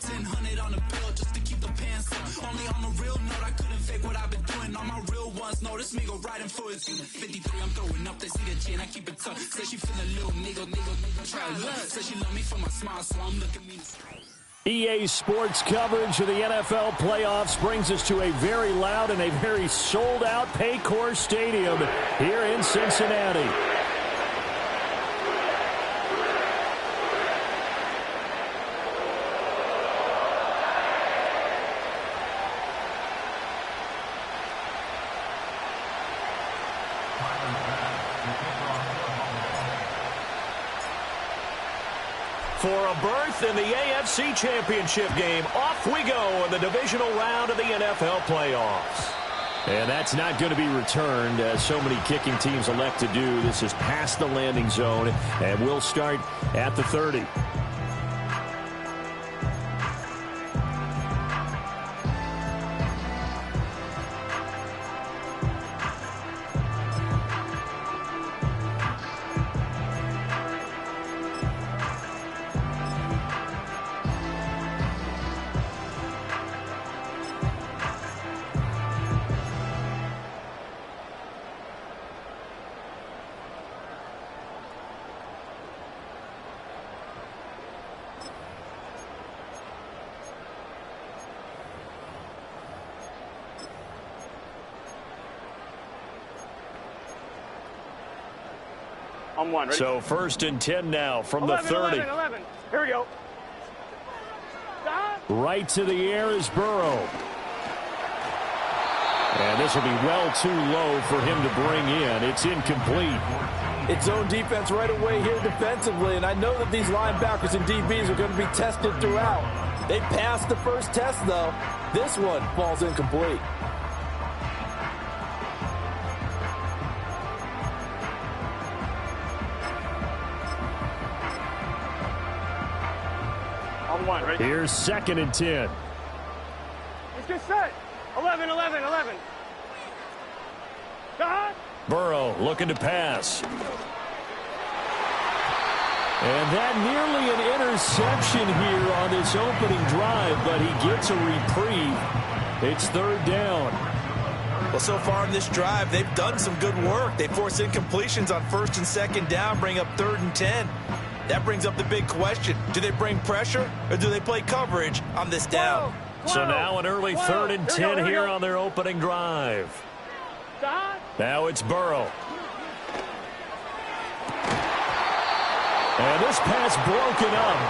1000 on the bill just to keep the pants up. Only on a real note, I couldn't fake what I've been doing. All my real ones know this me go right influence. 53, I'm throwing up, they see the G and I keep it tough. Say she feeling little nigga, try to look. Say she love me for my smile, so I'm looking me. EA Sports coverage of the NFL playoffs brings us to a very loud and a very sold-out Paycor Stadium here in Cincinnati. For a berth in the AFC Championship game, off we go in the divisional round of the NFL playoffs. And that's not going to be returned, as so many kicking teams elect to do. This is past the landing zone, and we'll start at the 30. On one, ready? So 1st and 10 now from the 30. 11. Here we go. Right to the air is Burrow. And this will be well too low for him to bring in. It's incomplete. It's zone defense right away here defensively, and I know that these linebackers and DBs are going to be tested throughout. They passed the first test, though. This one falls incomplete. On one, ready? Here's 2nd and 10. Let's get set. 11. Burrow looking to pass. And that nearly an interception here on this opening drive, but he gets a reprieve. It's 3rd down. Well, so far in this drive, they've done some good work. They force incompletions on 1st and 2nd down, bring up 3rd and 10. That brings up the big question. Do they bring pressure or do they play coverage on this down? So now an early 3rd and 10 here on their opening drive. Now it's Burrow. And this pass broken up.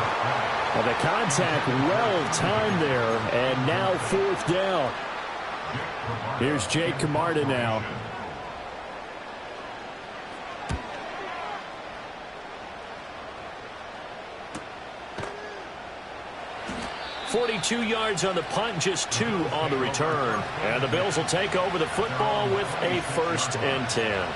And the contact well timed there. And now 4th down. Here's Jake Camarda now. .42 yards on the punt, just 2 on the return. And the Bills will take over the football with a 1st and 10.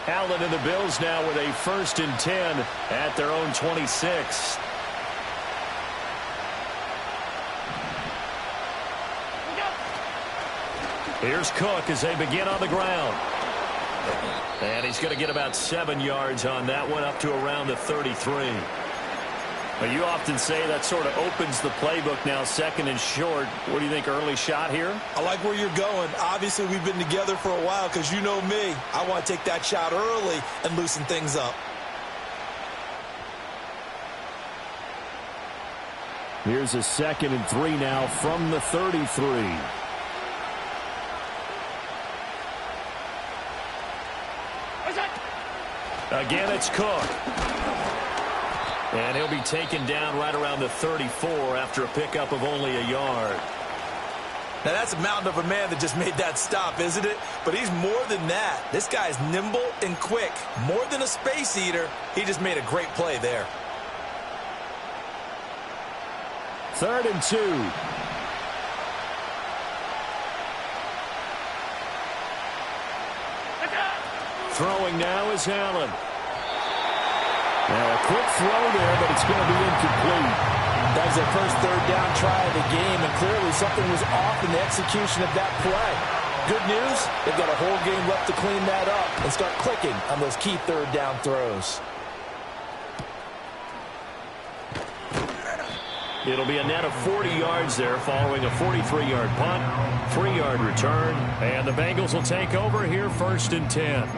Allen and the Bills now with a 1st and 10 at their own 26. Here's Cook as they begin on the ground. And he's going to get about 7 yards on that one, up to around the 33. But you often say that sort of opens the playbook now, 2nd and short. What do you think, early shot here? I like where you're going. Obviously, we've been together for a while because you know me. I want to take that shot early and loosen things up. Here's a 2nd and 3 now from the 33. Again, it's Cook. And he'll be taken down right around the 34 after a pickup of only a yard. Now, that's a mountain of a man that just made that stop, isn't it? But he's more than that. This guy's nimble and quick. More than a space eater, he just made a great play there. 3rd and 2. Throwing now is Allen. Now a quick throw there, but it's going to be incomplete. their first third down try of the game, and clearly something was off in the execution of that play. Good news, they've got a whole game left to clean that up and start clicking on those key third down throws. It'll be a net of 40 yards there following a 43-yard punt, 3-yard return, and the Bengals will take over here 1st and 10.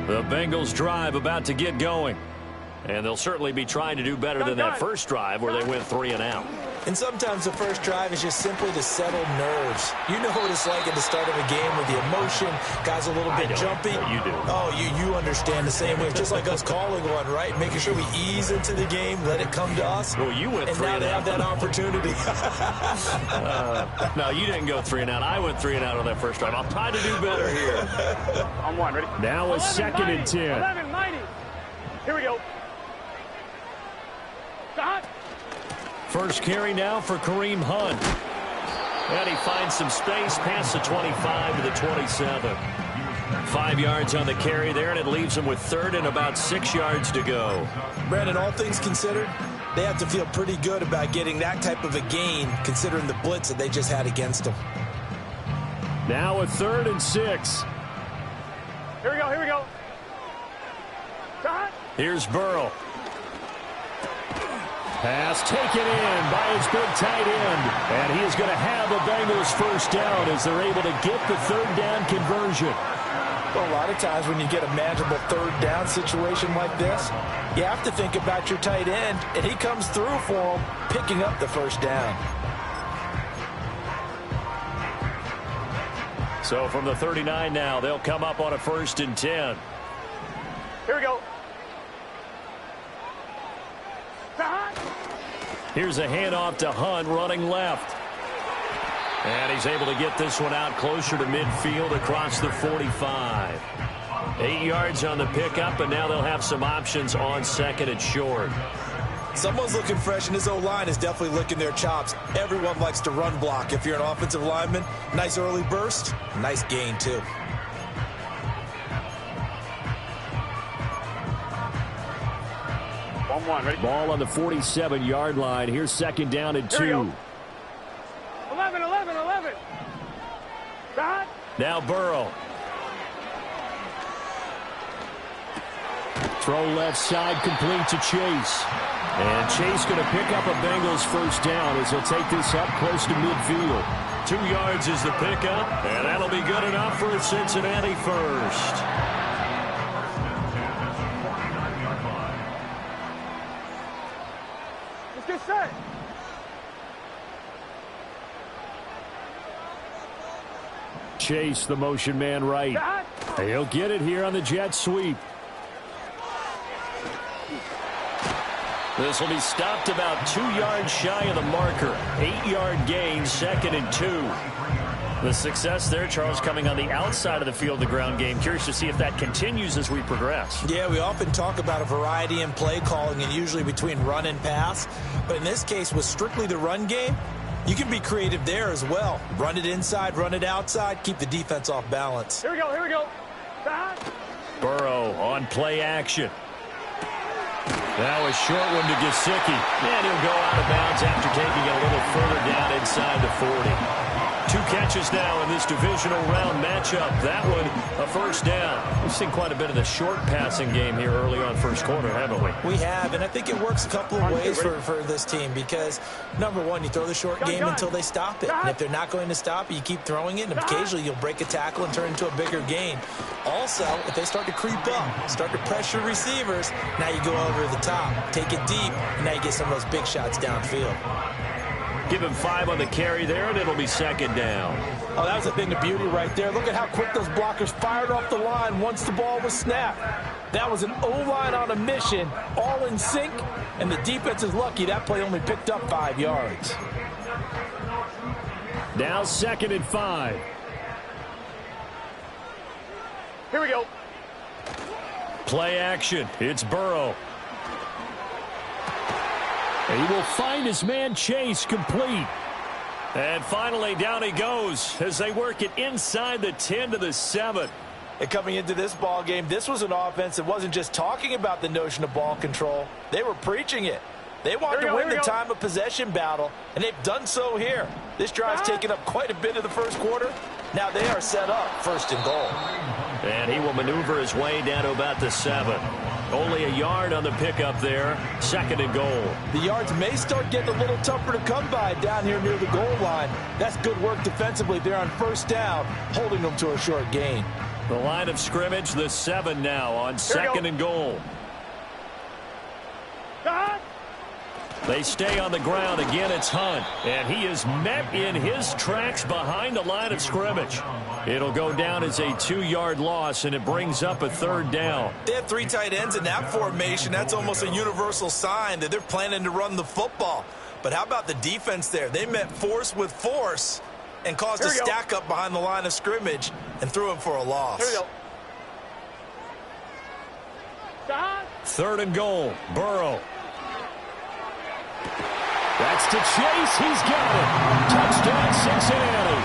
The Bengals drive about to get going. And they'll certainly be trying to do better than that first drive where they went 3 and out. And sometimes the first drive is just simply to settle nerves. You know what it's like at the start of a game with the emotion, guys a little bit jumpy. You do. Oh, you understand the same way. Just like us calling one, right? Making sure we ease into the game, let it come to us. Well, you went 3 and out. And now they have that opportunity. No, you didn't go 3 and out. I went 3 and out on that first drive. I'll try to do better here. On one, ready? Now it's 2nd and 10. 11, mighty. Here we go. Stop. First carry now for Kareem Hunt. And he finds some space past the 25 to the 27. 5 yards on the carry there, and it leaves him with 3rd and about 6 yards to go. Brandon, all things considered, they have to feel pretty good about getting that type of a gain, considering the blitz that they just had against them. Now a 3rd and 6. Here we go, here we go. Stop. Here's Burrow. Pass taken in by his big tight end. And he is going to have the Bengals first down as they're able to get the 3rd down conversion. Well, a lot of times when you get a manageable third down situation like this, you have to think about your tight end, and he comes through for him, picking up the first down. So from the 39 now, they'll come up on a 1st and 10. Here we go. Here's a handoff to Hunt running left. And he's able to get this one out closer to midfield across the 45. 8 yards on the pickup, and now they'll have some options on 2nd and short. Someone's looking fresh, and his O-line is definitely licking their chops. Everyone likes to run block. If you're an offensive lineman, nice early burst, nice gain too. One, ready? Ball on the 47-yard line. Here's 2nd down and 2. 11. Stop. Now Burrow. Throw left side, complete to Chase. And Chase going to pick up a Bengals first down as he'll take this up close to midfield. 2 yards is the pickup, and that'll be good enough for a Cincinnati first. Let's get set. Chase, the motion man right. He'll get it here on the jet sweep. This will be stopped about 2 yards shy of the marker. 8-yard gain, 2nd and 2. The success there, Charles, coming on the outside of the field, the ground game. Curious to see if that continues as we progress. Yeah, we often talk about a variety in play calling and usually between run and pass. But in this case, with strictly the run game, you can be creative there as well. Run it inside, run it outside, keep the defense off balance. Here we go. Stop. Burrow on play action. Now a short one to Gesicki. And he'll go out of bounds after taking it a little further down inside the 40. 2 catches now in this divisional round matchup. That one, a first down. We've seen quite a bit of the short passing game here early on first quarter, haven't we? We have, and I think it works a couple of ways for this team because, number one, you throw the short game until they stop it. And if they're not going to stop it, you keep throwing it, and occasionally you'll break a tackle and turn into a bigger gain. Also, if they start to creep up, start to pressure receivers, now you go over the top, take it deep, and now you get some of those big shots downfield. Give him 5 on the carry there, and it'll be 2nd down. Oh, that was a thing of beauty right there. Look at how quick those blockers fired off the line once the ball was snapped. That was an O-line on a mission, all in sync, and the defense is lucky that play only picked up 5 yards. Now 2nd and 5. Here we go. Play action. It's Burrow. He will find his man Chase complete. And finally, down he goes as they work it inside the 10 to the 7. And coming into this ball game, this was an offense that wasn't just talking about the notion of ball control. They were preaching it. They wanted to win the time of possession battle, and they've done so here. This drive's taken up quite a bit of the first quarter. Now they are set up first and goal. And he will maneuver his way down to about the 7. Only a yard on the pickup there. Second and goal. The yards may start getting a little tougher to come by down here near the goal line. That's good work defensively there on first down, holding them to a short gain. The line of scrimmage, the 7 now on second and goal. They stay on the ground. Again, it's Hunt. And he is met in his tracks behind the line of scrimmage. It'll go down as a 2-yard loss, and it brings up a third down. They have 3 tight ends in that formation. That's almost a universal sign that they're planning to run the football. But how about the defense there? They met force with force and caused a stack up behind the line of scrimmage and threw him for a loss. Here we go. Third and goal. Burrow. That's to Chase. He's got it. Touchdown, Cincinnati.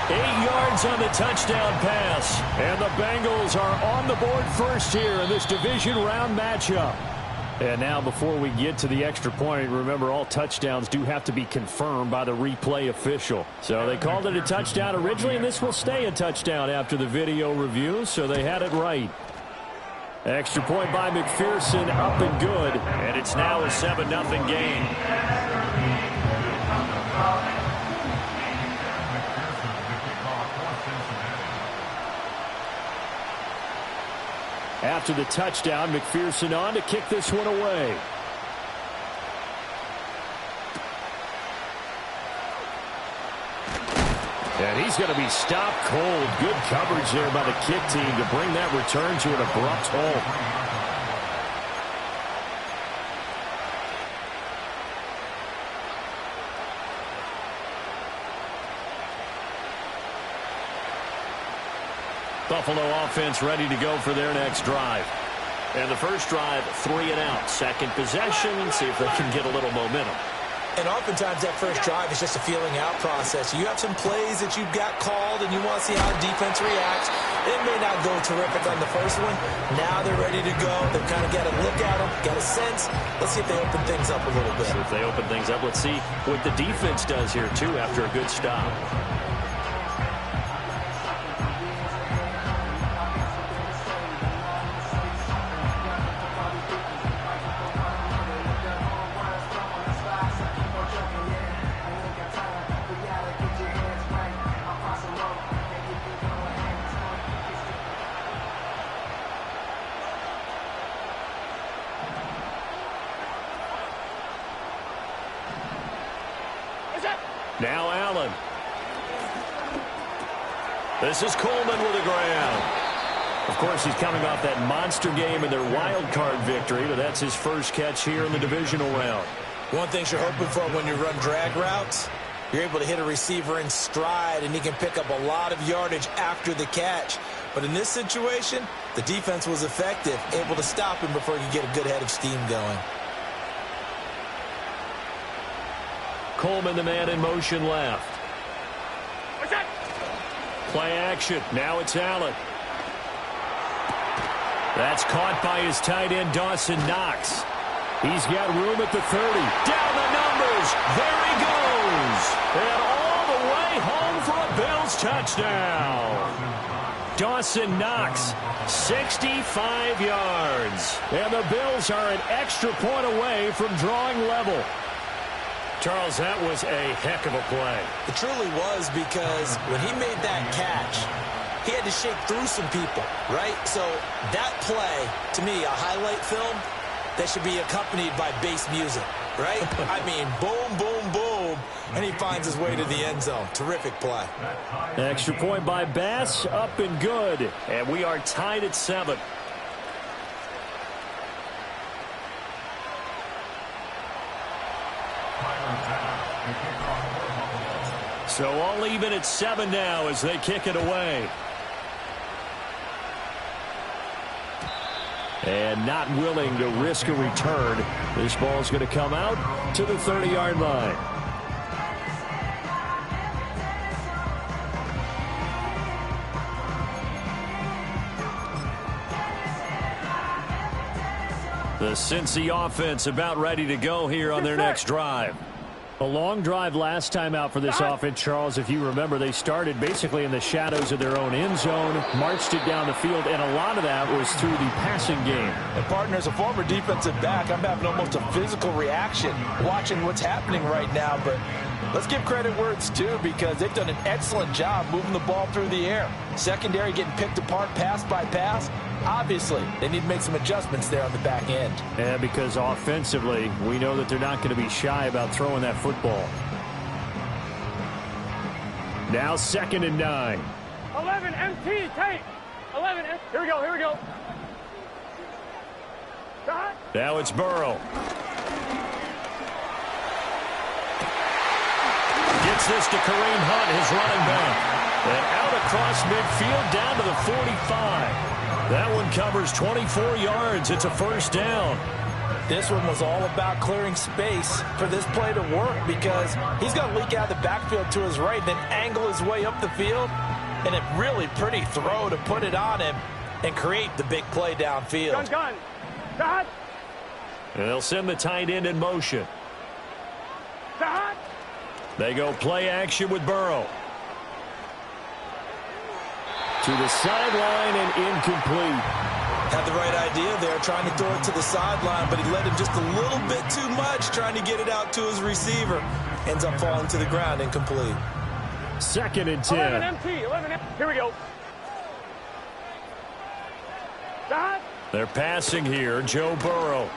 8 yards on the touchdown pass. And the Bengals are on the board first here in this division round matchup. And now before we get to the extra point, remember all touchdowns do have to be confirmed by the replay official. So they called it a touchdown originally, and this will stay a touchdown after the video review, so they had it right. Extra point by McPherson, up and good. And it's now a 7-0 game. After the touchdown, McPherson on to kick this one away. And he's going to be stopped cold. Good coverage there by the kick team to bring that return to an abrupt halt. Buffalo offense ready to go for their next drive. And the first drive, 3 and out. Second possession, see if they can get a little momentum. And oftentimes that first drive is just a feeling out process. You have some plays that you've got called and you want to see how the defense reacts. It may not go terrific on the first one. Now they're ready to go. They've kind of got to look at them, got a sense. Let's see if they open things up a little bit. See if they open things up. Let's see what the defense does here, too, after a good stop. Now Allen. This is Coleman with a grab. Of course, he's coming off that monster game in their wild card victory, but that's his first catch here in the divisional round. One thing you're hoping for when you run drag routes, you're able to hit a receiver in stride, and he can pick up a lot of yardage after the catch. But in this situation, the defense was effective, able to stop him before he could get a good head of steam going. Coleman, the man in motion left. Play action. Now it's Allen. That's caught by his tight end, Dawson Knox. He's got room at the 30. Down the numbers. There he goes. And all the way home for a Bills touchdown. Dawson Knox, 65 yards. And the Bills are an extra point away from drawing level. Charles, that was a heck of a play. It truly was, because when he made that catch, he had to shake through some people, right? So that play, to me, a highlight film that should be accompanied by bass music, right? I mean, boom, boom, boom, and he finds his way to the end zone. Terrific play. Extra point by Bass, up and good. And we are tied at 7. So all even at 7 now as they kick it away. And not willing to risk a return. This ball is going to come out to the 30-yard line. The Cincy offense about ready to go here on their next drive. A long drive last time out for this offense, Charles. If you remember, they started basically in the shadows of their own end zone, marched it down the field, and a lot of that was through the passing game. And partner, as a former defensive back, I'm having almost a physical reaction watching what's happening right now. But let's give credit where it's due, because they've done an excellent job moving the ball through the air. Secondary getting picked apart pass by pass. Obviously, they need to make some adjustments there on the back end. Yeah, because offensively, we know that they're not going to be shy about throwing that football. Now 2nd and 9. 11 MT, tape. 11 MT. Here we go, here we go. Now it's Burrow. Gets this to Kareem Hunt, his running back. And out across midfield down to the 45. That one covers 24 yards. It's a first down. This one was all about clearing space for this play to work, because he's going to leak out of the backfield to his right, then angle his way up the field, and a really pretty throw to put it on him and create the big play downfield. Gun. Shot. They'll send the tight end in motion. Shot. They go play action with Burrow. To the sideline and incomplete. Had the right idea there, trying to throw it to the sideline, but he led him just a little bit too much, trying to get it out to his receiver. Ends up falling to the ground, incomplete. 2nd and 10. 11 MT, 11 MT. Here we go. Shot. They're passing here, Joe Burrow.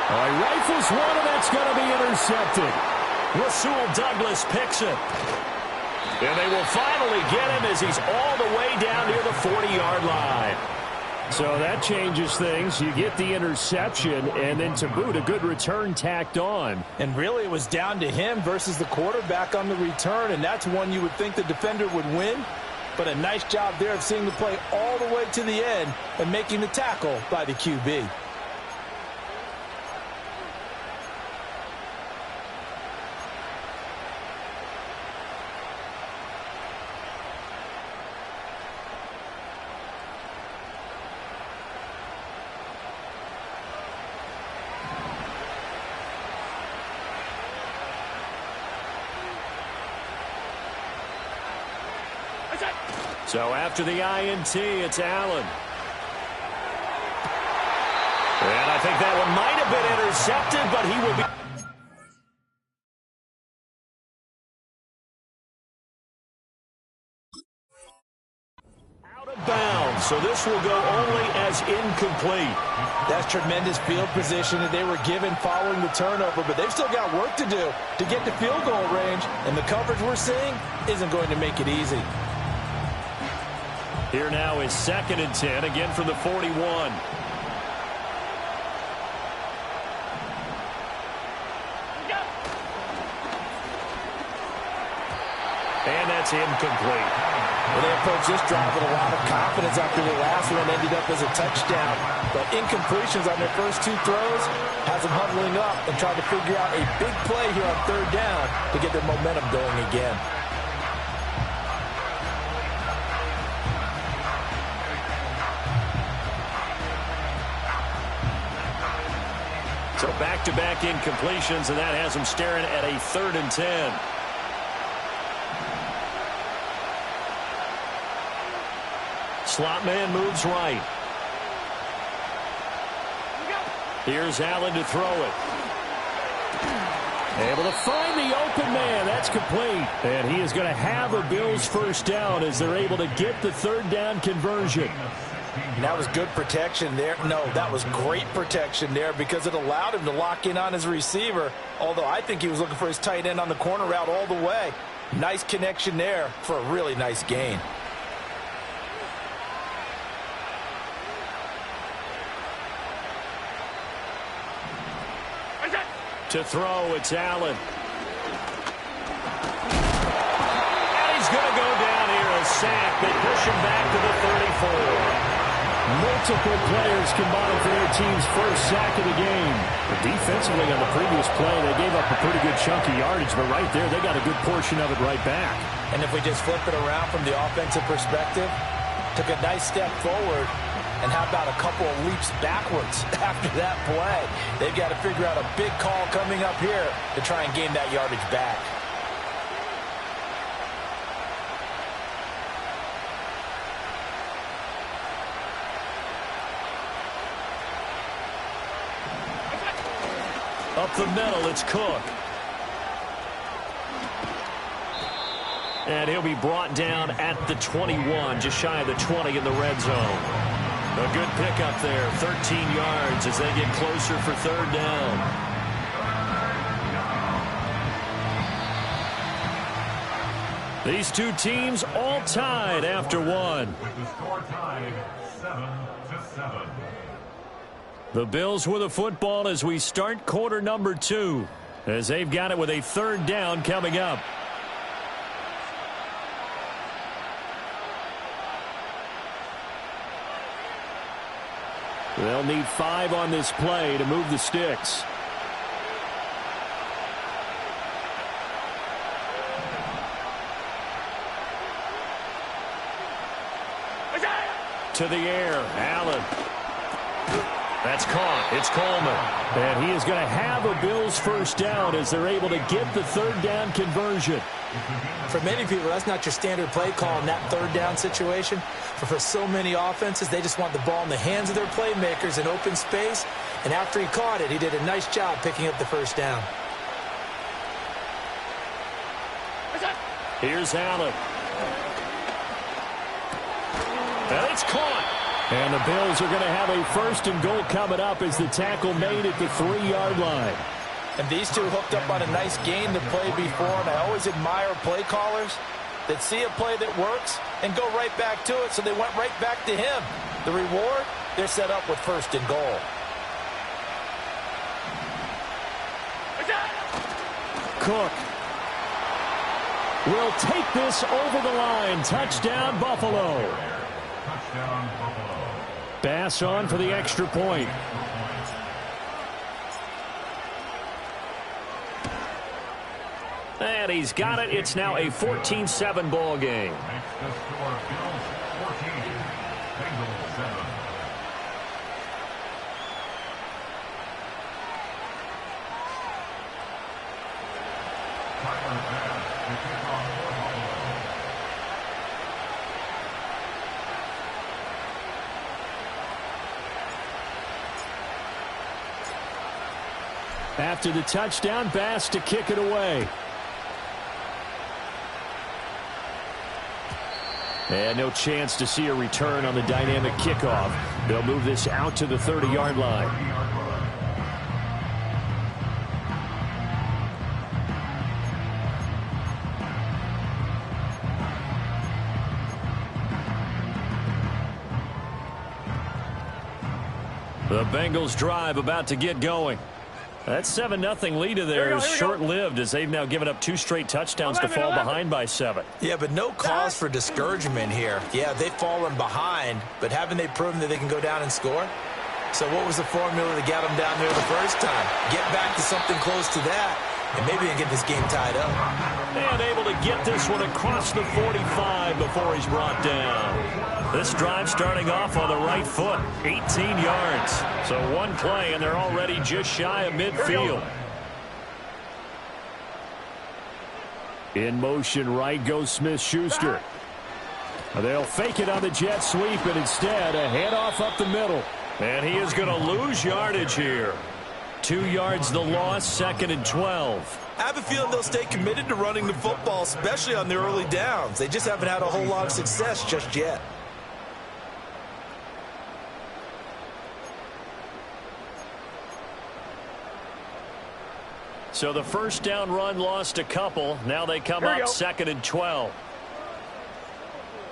All right, rifles one, and that's going to be intercepted. Rasul Douglas picks it. And they will finally get him as he's all the way down near the 40-yard line. So that changes things. You get the interception, and then to boot, a good return tacked on. And really, it was down to him versus the quarterback on the return, and that's one you would think the defender would win. But a nice job there of seeing the play all the way to the end and making the tackle by the QB. So after the INT, it's Allen. And I think that one might have been intercepted, but he will be... out of bounds, so this will go only as incomplete. That's tremendous field position that they were given following the turnover, but they've still got work to do to get to field goal range, and the coverage we're seeing isn't going to make it easy. Here now is 2nd and 10, again from the 41. And that's incomplete. Well, they approached this drive with a lot of confidence after the last one ended up as a touchdown. But incompletions on their first two throws has them huddling up and trying to figure out a big play here on 3rd down to get their momentum going again. So back-to-back incompletions, and that has them staring at a 3rd and 10. Slot man moves right. Here's Allen to throw it. Able to find the open man. That's complete. And he is going to have a Bills first down as they're able to get the 3rd down conversion. And that was good protection there. No, that was great protection there because it allowed him to lock in on his receiver, although I think he was looking for his tight end on the corner route all the way. Nice connection there for a really nice gain. To throw, it's Allen. And he's going to go down here, a sack. They push him back to the 34. Multiple players combined for their team's first sack of the game. But defensively on the previous play, they gave up a pretty good chunk of yardage, but right there, they got a good portion of it right back. And if we just flip it around from the offensive perspective, took a nice step forward, And how about a couple of leaps backwards after that play? They've got to figure out a big call coming up here to try and gain that yardage back. Up the middle, it's Cook. And he'll be brought down at the 21, just shy of the 20 in the red zone. A good pickup there, 13 yards as they get closer for third down. These two teams all tied after one. With the score tied 7-7. The Bills with a football as we start quarter number 2, as they've got it with a third down coming up. They'll need 5 on this play to move the sticks. To the air, Allen. That's caught. It's Coleman. And he is going to have a Bills first down as they're able to get the third down conversion. For many people, that's not your standard play call in that third down situation. But for so many offenses, they just want the ball in the hands of their playmakers in open space. And after he caught it, he did a nice job picking up the first down. Here's Allen. And it's caught. And the Bills are going to have a first and goal coming up as the tackle made at the 3-yard line. And these two hooked up on a nice gain to play before, and I always admire play callers that see a play that works and go right back to it, so they went right back to him. The reward, they're set up with first and goal. Cook will take this over the line. Touchdown, Buffalo. Touchdown, Buffalo. Bass on for the extra point. And he's got it. It's now a 14-7 ball game. Makes the score Bills 14, Bengals 7. Tyler Bass to kick off for Buffalo. After the touchdown, Bass to kick it away. And no chance to see a return on the dynamic kickoff. They'll move this out to the 30-yard line. The Bengals drive about to get going. That 7-0 lead of theirs is short-lived as they've now given up 2 straight touchdowns to fall behind by 7. Yeah, but no cause for discouragement here. Yeah, they've fallen behind, but haven't they proven that they can go down and score? So what was the formula that got them down there the first time? Get back to something close to that, and maybe they get this game tied up. And able to get this one across the 45 before he's brought down. This drive starting off on the right foot, 18 yards. So one play, and they're already just shy of midfield. In motion right goes Smith-Schuster. They'll fake it on the jet sweep, and instead a handoff up the middle. And he is going to lose yardage here. 2 yards the loss, 2nd and 12. I have a feeling they'll stay committed to running the football, especially on the early downs. They just haven't had a whole lot of success just yet. So the first down run lost a couple. Now they come up 2nd and 12.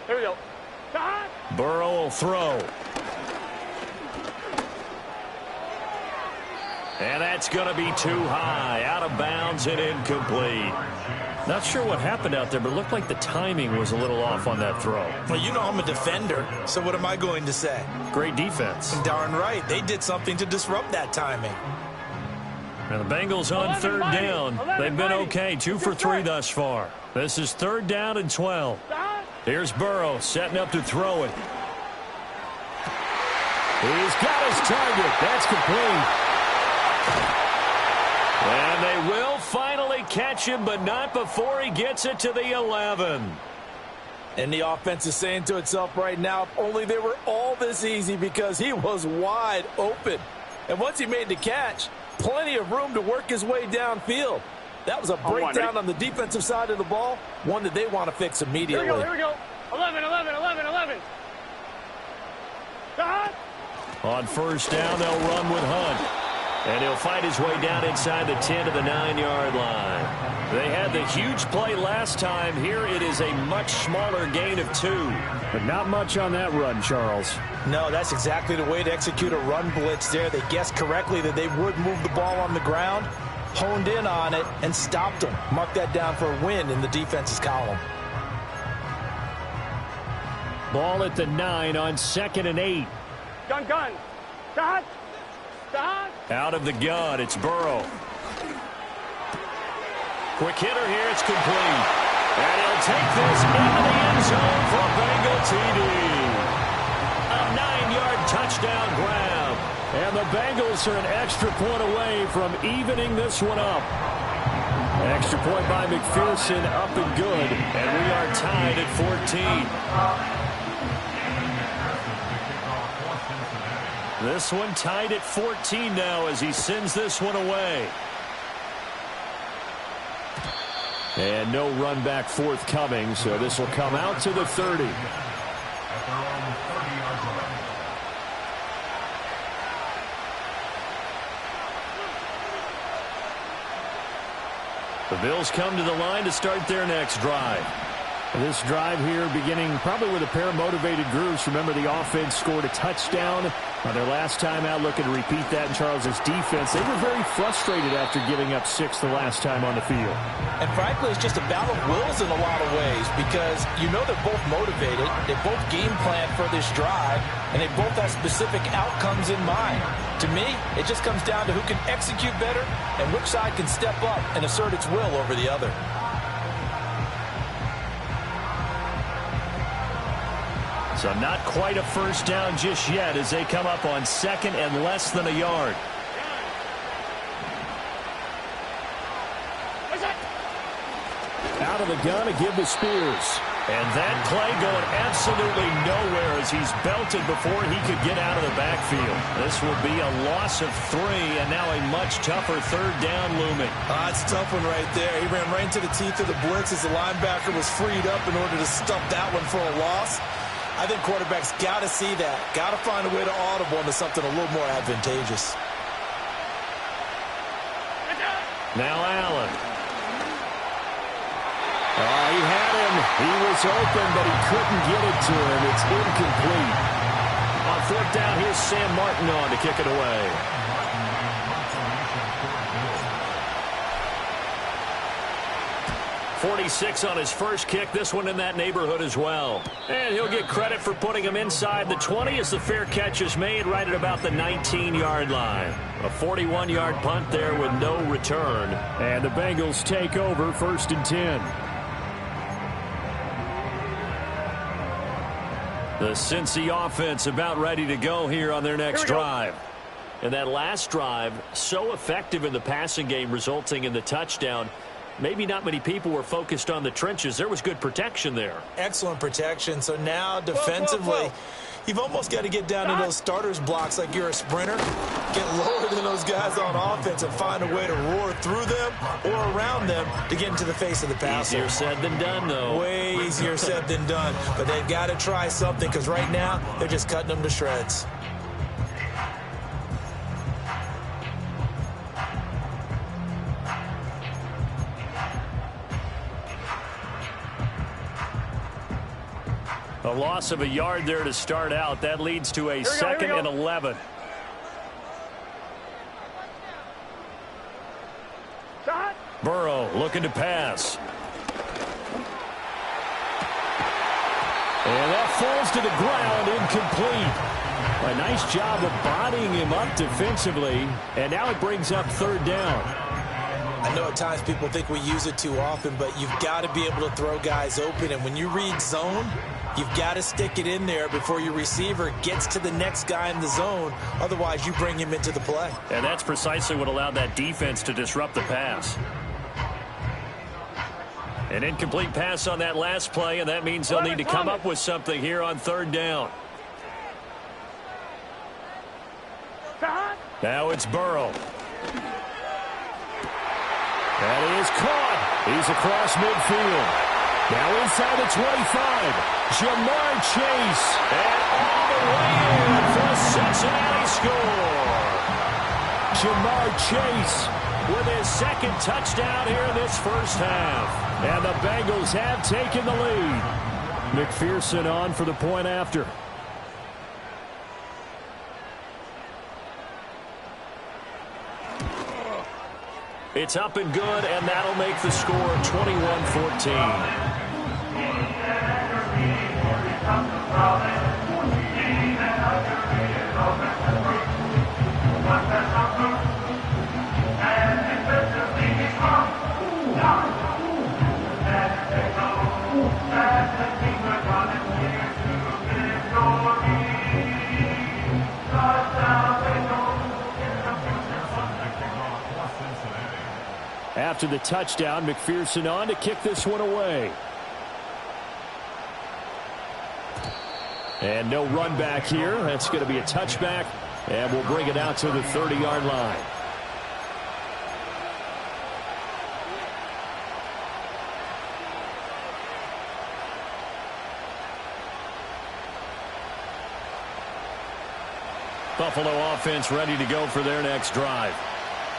Here we go. Burrow will throw. And that's going to be too high. Out of bounds and incomplete. Not sure what happened out there, but it looked like the timing was a little off on that throw. Well, you know I'm a defender, so what am I going to say? Great defense. Darn right. They did something to disrupt that timing. And the Bengals on third down. They've been okay, 2 for 3 thus far. This is 3rd down and 12. Here's Burrow setting up to throw it. He's got his target. That's complete. And they will finally catch him, but not before he gets it to the 11. And the offense is saying to itself right now, if only they were all this easy, because he was wide open. And once he made the catch, plenty of room to work his way downfield. That was a breakdown on the defensive side of the ball, one that they want to fix immediately. Here we go. 11. On first down, they'll run with Hunt. And he'll fight his way down inside the 10 to the 9-yard line. They had the huge play last time. Here it is a much smaller gain of 2. But not much on that run, Charles. No, that's exactly the way to execute a run blitz there. They guessed correctly that they would move the ball on the ground, honed in on it, and stopped them. Mark that down for a win in the defense's column. Ball at the 9 on 2nd and 8. Gun. Stop. Out of the gun, it's Burrow. Quick hitter here, it's complete. And he'll take this into the end zone for a Bengal TD. A 9-yard touchdown grab. And the Bengals are an extra point away from evening this one up. Extra point by McPherson, up and good. And we are tied at 14. This one tied at 14 now as he sends this one away. And no run back forthcoming, so this will come out to the 30. The Bills come to the line to start their next drive. This drive here beginning probably with a pair of motivated groups. Remember, the offense scored a touchdown on their last time out. Looking to repeat that in Charles's defense. They were very frustrated after giving up 6 the last time on the field. And frankly, it's just a battle of wills in a lot of ways, because you know they're both motivated. They both game plan for this drive, and they both have specific outcomes in mind. To me, it just comes down to who can execute better and which side can step up and assert its will over the other. So not quite a first down just yet as they come up on 2nd and less than a yard. Out of the gun to give to Spears. And that play going absolutely nowhere as he's belted before he could get out of the backfield. This will be a loss of 3, and now a much tougher 3rd down looming. It's a tough one right there. He ran right into the teeth of the blitz as the linebacker was freed up in order to stuff that one for a loss. I think quarterbacks got to see that. Got to find a way to audible into something a little more advantageous. Now Allen. He had him. He was open, but he couldn't get it to him. It's incomplete. On 4th down, here's Sam Martin on to kick it away. .46 on his first kick. This one in that neighborhood as well. And he'll get credit for putting him inside the 20 as the fair catch is made right at about the 19-yard line. A 41-yard punt there with no return. And the Bengals take over 1st and 10. The Cincy offense about ready to go here on their next drive. And that last drive, so effective in the passing game, resulting in the touchdown. Maybe not many people were focused on the trenches. There was good protection there. Excellent protection. So now defensively, you've almost got to get down to those starters blocks like you're a sprinter. Get lower than those guys on offense and find a way to roar through them or around them to get into the face of the passer. Easier said than done, though. Way easier said than done. But they've got to try something, because right now they're just cutting them to shreds. A loss of a yard there to start out. That leads to a 2nd and 11. Burrow looking to pass. And that falls to the ground, incomplete. A nice job of bodying him up defensively. And now it brings up 3rd down. I know at times people think we use it too often, but you've got to be able to throw guys open. And when you read zone, you've got to stick it in there before your receiver gets to the next guy in the zone. Otherwise, you bring him into the play. And that's precisely what allowed that defense to disrupt the pass. An incomplete pass on that last play, and that means they'll need to come up with something here on third down. Now it's Burrow. That is caught. He's across midfield. Now inside the 25. Jamar Chase. And all the way in for a Cincinnati score. Jamar Chase With his second touchdown here in this first half. And the Bengals have taken the lead. McPherson on for the point after. It's up and good, and that'll make the score 21-14. After the touchdown, McPherson on to kick this one away. And no run back here. That's going to be a touchback, and we'll bring it out to the 30-yard line. Buffalo offense ready to go for their next drive.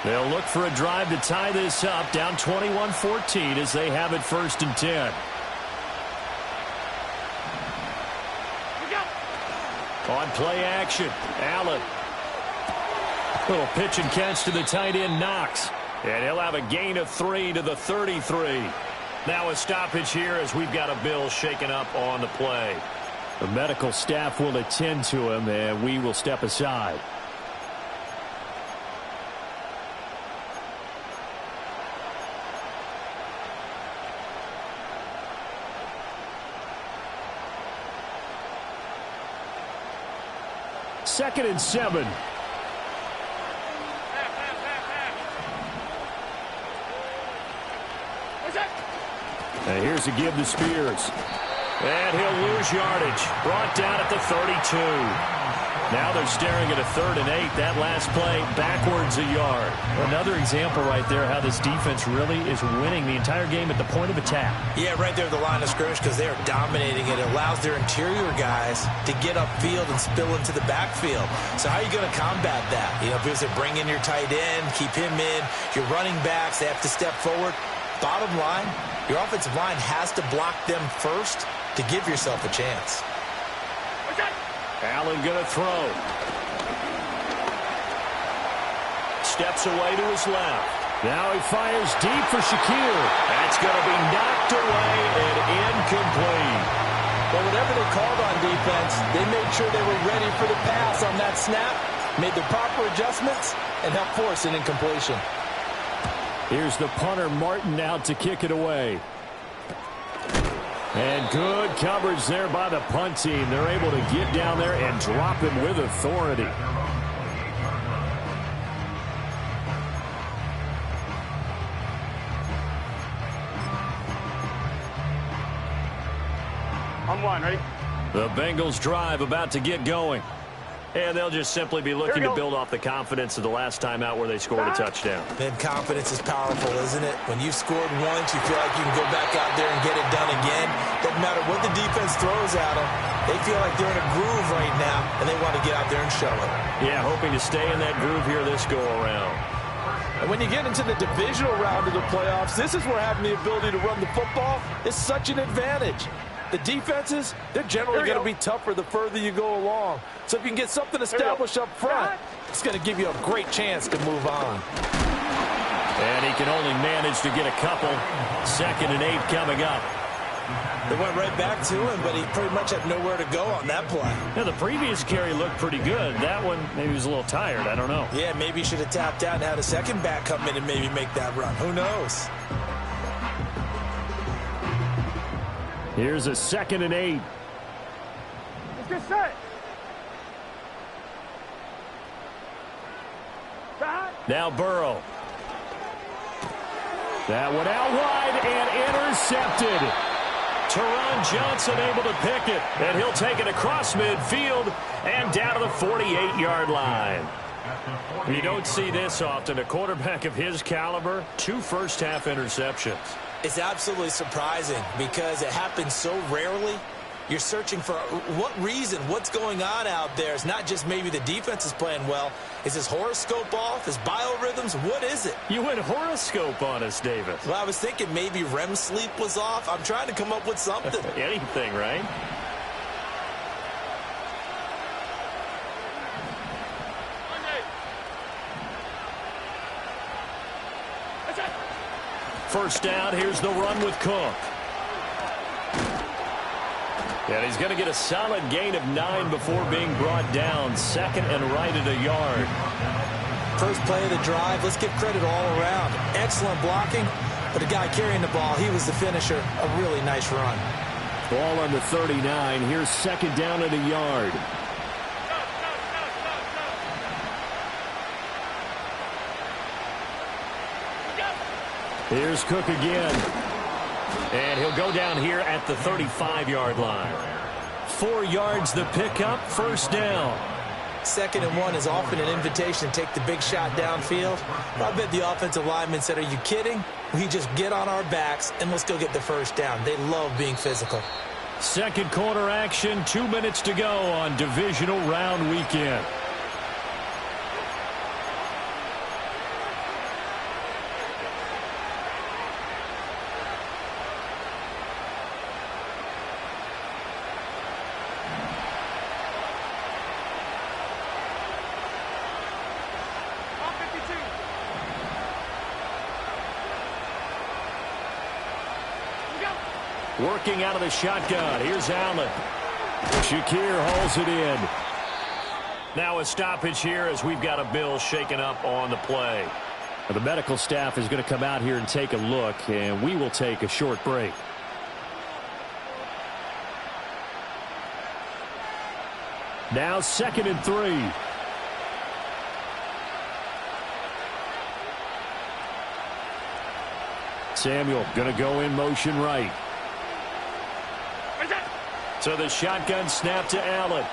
They'll look for a drive to tie this up, down 21-14 as they have it 1st and 10. On play action, Allen. Little pitch and catch to the tight end, Knox. And he'll have a gain of 3 to the 33. Now a stoppage here as we've got a Bill shaken up on the play. The medical staff will attend to him, and we will step aside. Second and 7. And here's a give to Spears. And he'll lose yardage. Brought down at the 32. Now they're staring at a 3rd and 8. That last play backwards a yard. Another example right there how this defense really is winning the entire game at the point of attack. Yeah, right there at the line of scrimmage because they are dominating it. It allows their interior guys to get upfield and spill into the backfield. So how are you going to combat that? You know, if you bring in your tight end, keep him in, your running backs, they have to step forward. Bottom line, your offensive line has to block them first to give yourself a chance. Allen going to throw. Steps away to his left. Now he fires deep for Shakir. That's going to be knocked away and incomplete. But whatever they called on defense, they made sure they were ready for the pass on that snap, made the proper adjustments, and helped force an incompletion. Here's the punter, Martin, out to kick it away. And good coverage there by the punt team. They're able to get down there and drop him with authority. On one, ready? The Bengals drive about to get going. And they'll just simply be looking to build off the confidence of the last time out where they scored a touchdown. Man, confidence is powerful, isn't it? When you've scored once, you feel like you can go back out there and get it done again. Doesn't matter what the defense throws at them. They feel like they're in a groove right now, and they want to get out there and show it. Yeah, hoping to stay in that groove here this go-around. And when you get into the divisional round of the playoffs, this is where having the ability to run the football is such an advantage. The defenses, they're generally going to be tougher the further you go along. So if you can get something established up front, it's going to give you a great chance to move on. And he can only manage to get a couple. 2nd and 8 coming up. They went right back to him, but he pretty much had nowhere to go on that play. Yeah, the previous carry looked pretty good. That one, maybe he was a little tired. I don't know. Yeah, maybe he should have tapped out and had a second back come in and maybe make that run. Who knows? Here's a 2nd and 8. Let's get set. Now Burrow. That one out wide and intercepted. Teron Johnson able to pick it, and he'll take it across midfield and down to the 48-yard line. You don't see this often. A quarterback of his caliber, 2 first-half interceptions. It's absolutely surprising because it happens so rarely. You're searching for what reason, what's going on out there. It's not just maybe the defense is playing well. Is his horoscope off? His biorhythms? What is it? You went horoscope on us, Davis. Well, I was thinking maybe REM sleep was off. I'm trying to come up with something. Anything, right? First down, here's the run with Cook. And he's going to get a solid gain of 9 before being brought down. 2nd and right at a yard. First play of the drive, let's give credit all around. Excellent blocking, but the guy carrying the ball, he was the finisher. A really nice run. Ball on the 39. Here's 2nd down at a yard. Here's Cook again. And he'll go down here at the 35-yard line. 4 yards the pickup, first down. 2nd and 1 is often an invitation to take the big shot downfield. I bet the offensive lineman said, are you kidding? We just get on our backs and let's go get the first down. They love being physical. Second quarter action, 2 minutes to go on divisional round weekend. Working out of the shotgun. Here's Allen. Shakir hauls it in. Now a stoppage here as we've got a Bill shaken up on the play. The medical staff is going to come out here and take a look, and we will take a short break. Now 2nd and 3. Samuel going to go in motion right. So the shotgun snap to Allen.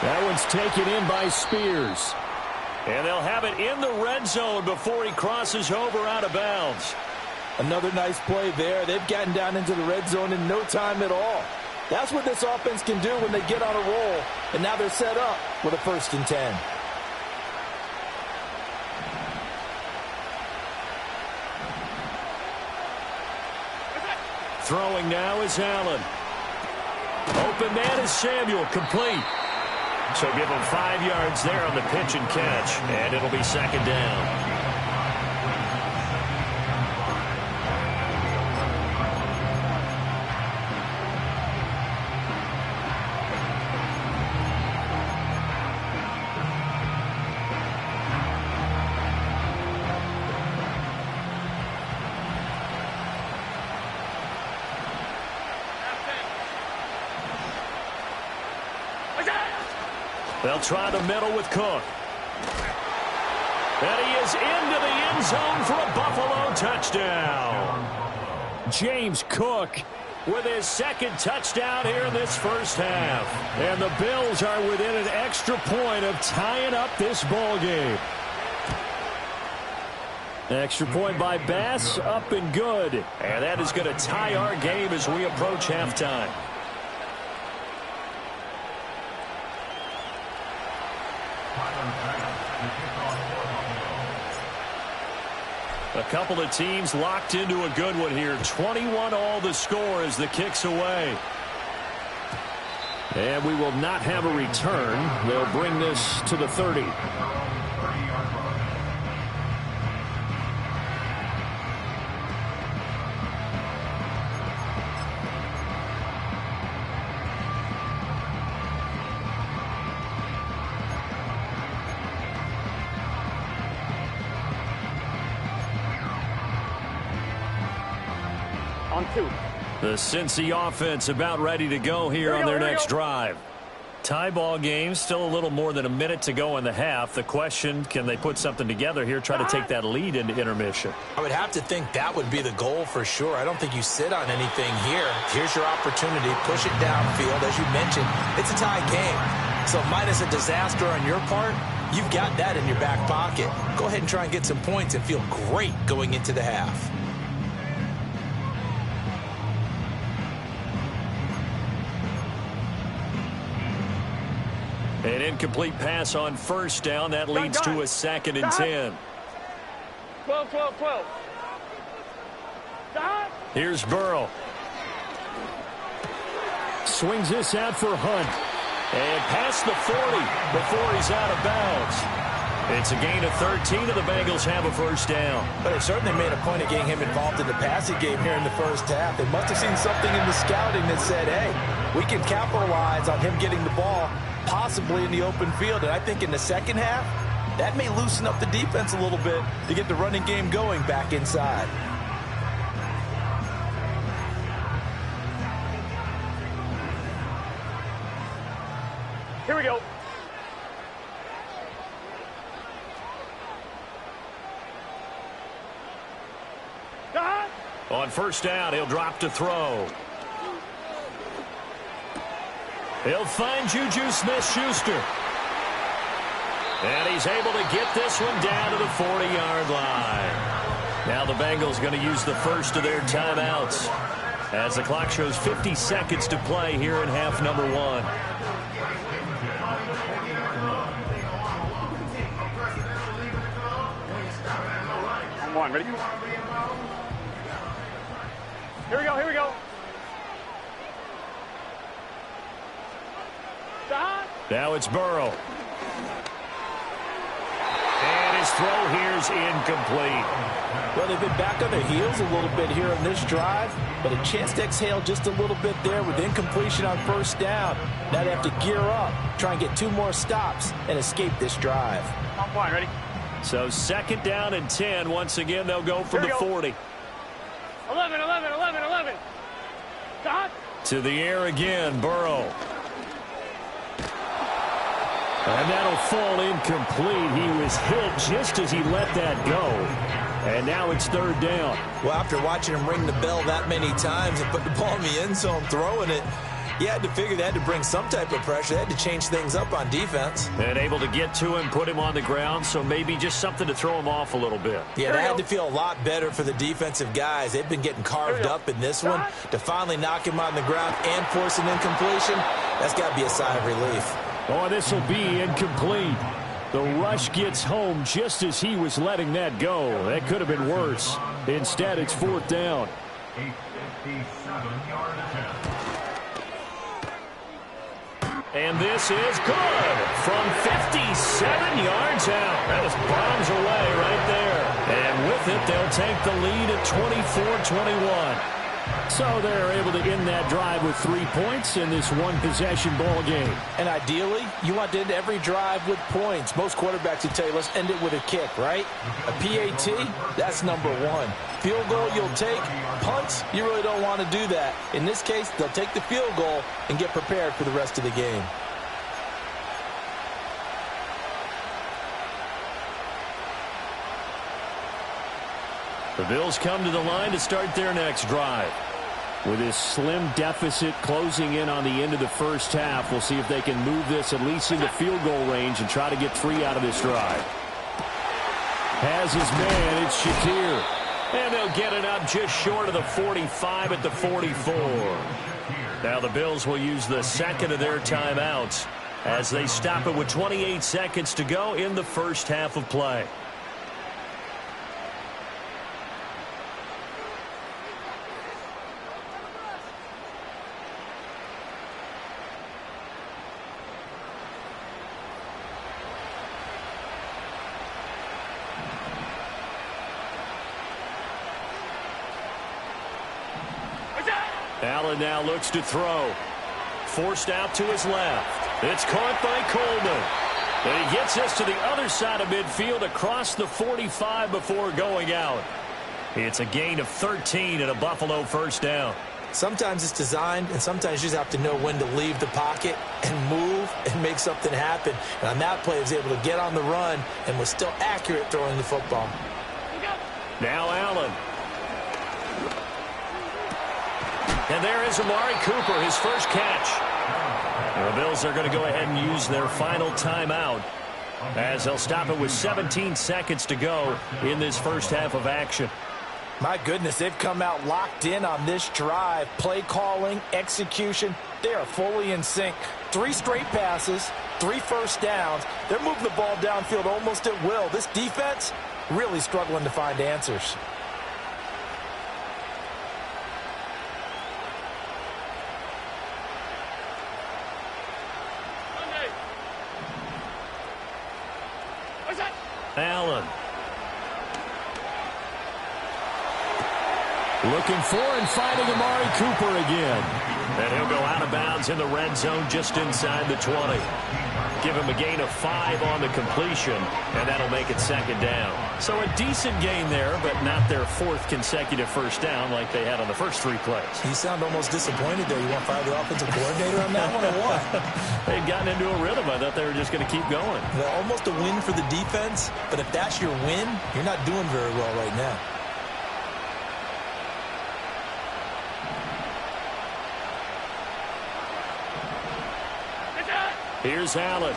That one's taken in by Spears. And they'll have it in the red zone before he crosses over out of bounds. Another nice play there. They've gotten down into the red zone in no time at all. That's what this offense can do when they get on a roll. And now they're set up with a 1st and 10. Throwing now is Allen. Open man is Samuel, complete. So give him 5 yards there on the pitch and catch, and it'll be 2nd down. They'll try the middle with Cook. And he is into the end zone for a Buffalo touchdown. James Cook with his 2nd touchdown here in this first half. And the Bills are within an extra point of tying up this ball game. Extra point by Bass, up and good. And that is going to tie our game as we approach halftime. A couple of teams locked into a good one here. 21 all the score as the kick's away. And we will not have a return. They'll bring this to the 30. On 2. The Cincy offense about ready to go here on their next drive. Tie ball game, still a little more than a minute to go in the half. The question, can they put something together here, try to take that lead into intermission? I would have to think that would be the goal for sure. I don't think you sit on anything here. Here's your opportunity. Push it downfield. As you mentioned, it's a tie game. So minus a disaster on your part, you've got that in your back pocket. Go ahead and try and get some points and feel great going into the half. An incomplete pass on first down. That leads to a 2nd and 10. 12, 12, 12. Here's Burrow. Swings this out for Hunt. And past the 40 before he's out of bounds. It's a gain of 13, and the Bengals have a first down. But they certainly made a point of getting him involved in the passing game here in the first half. They must have seen something in the scouting that said, hey, we can capitalize on him getting the ball possibly in the open field. And I think in the second half, that may loosen up the defense a little bit to get the running game going back inside. Here we go. On first down, he'll drop to throw. He'll find Juju Smith-Schuster. And he's able to get this one down to the 40-yard line. Now the Bengals going to use the first of their timeouts as the clock shows 50 seconds to play here in half number 1. Come on, ready? Here we go, here we go. Now it's Burrow. And his throw here's incomplete. Well, they've been back on their heels a little bit here on this drive, but a chance to exhale just a little bit there with incompletion on first down. Now they have to gear up, try and get 2 more stops, and escape this drive. On point, ready? So 2nd down and 10. Once again, they'll go from the 40. 11, 11, 11, 11. To the air again, Burrow. And that'll fall incomplete. He was hit just as he let that go. And now it's 3rd down. Well, after watching him ring the bell that many times and put the ball in the end zone throwing it, you had to figure they had to bring some type of pressure. They had to change things up on defense. And able to get to him, put him on the ground, so maybe just something to throw him off a little bit. Yeah, that had to feel a lot better for the defensive guys. They've been getting carved up in this one. To finally knock him on the ground and force an incompletion, that's got to be a sigh of relief. Oh, this will be incomplete. The rush gets home just as he was letting that go. That could have been worse. Instead, it's 4th down. 57-yard attempt. And this is good from 57 yards out. That is bombs away right there. And with it, they'll take the lead at 24-21. So they're able to end that drive with 3 points in this one-possession ball game. And ideally, you want to end every drive with points. Most quarterbacks would tell you, let's end it with a kick, right? A PAT, that's number 1. Field goal you'll take. Punts, you really don't want to do that. In this case, they'll take the field goal and get prepared for the rest of the game. The Bills come to the line to start their next drive. With this slim deficit closing in on the end of the first half, we'll see if they can move this at least into field goal range and try to get 3 out of this drive. Has his man, it's Shakir. And they'll get it up just short of the 45 at the 44. Now the Bills will use the 2nd of their timeouts as they stop it with 28 seconds to go in the first half of play. Allen now looks to throw. Forced out to his left. It's caught by Coleman. And he gets this to the other side of midfield across the 45 before going out. It's a gain of 13 and a Buffalo first down. Sometimes it's designed, and sometimes you just have to know when to leave the pocket and move and make something happen. And on that play, he was able to get on the run and was still accurate throwing the football. Now Allen. And there is Amari Cooper, his first catch. The Bills are going to go ahead and use their final timeout as they'll stop it with 17 seconds to go in this first half of action. My goodness, they've come out locked in on this drive. Play calling, execution, they are fully in sync. 3 straight passes, 3 first downs. They're moving the ball downfield almost at will. This defense really struggling to find answers. Allen. Looking for and finding Amari Cooper again. And he'll go out of bounds in the red zone just inside the 20. Give him a gain of 5 on the completion, and that'll make it second down. So a decent gain there, but not their 4th consecutive first down like they had on the first 3 plays. You sound almost disappointed there. You want to fire the offensive coordinator on that one or what? They'd gotten into a rhythm. I thought they were just going to keep going. Well, almost a win for the defense, but if that's your win, you're not doing very well right now. Here's Allen.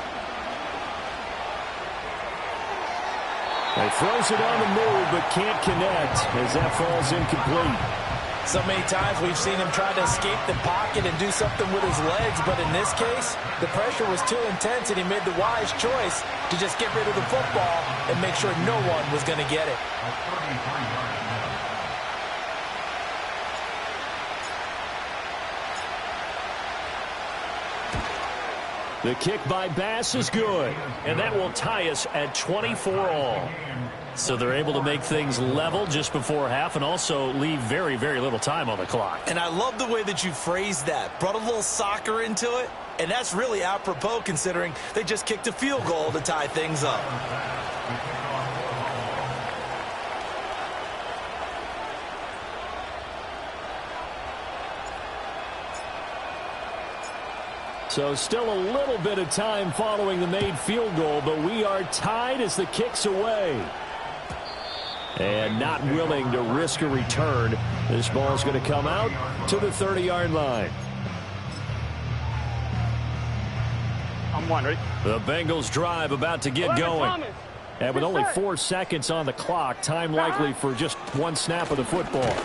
He throws it on the move, but can't connect as that falls incomplete. So many times we've seen him try to escape the pocket and do something with his legs, but in this case, the pressure was too intense, and he made the wise choice to just get rid of the football and make sure no one was going to get it. The kick by Bass is good. And that will tie us at 24 all. So they're able to make things level just before half and also leave very, very little time on the clock. And I love the way that you phrased that. Brought a little soccer into it. And that's really apropos considering they just kicked a field goal to tie things up. So still a little bit of time following the made field goal, but we are tied as the kick's away. And not willing to risk a return. This ball's going to come out to the 30-yard line. I'm one, ready? The Bengals drive about to get going. And with only 4 seconds on the clock, time likely for just 1 snap of the football.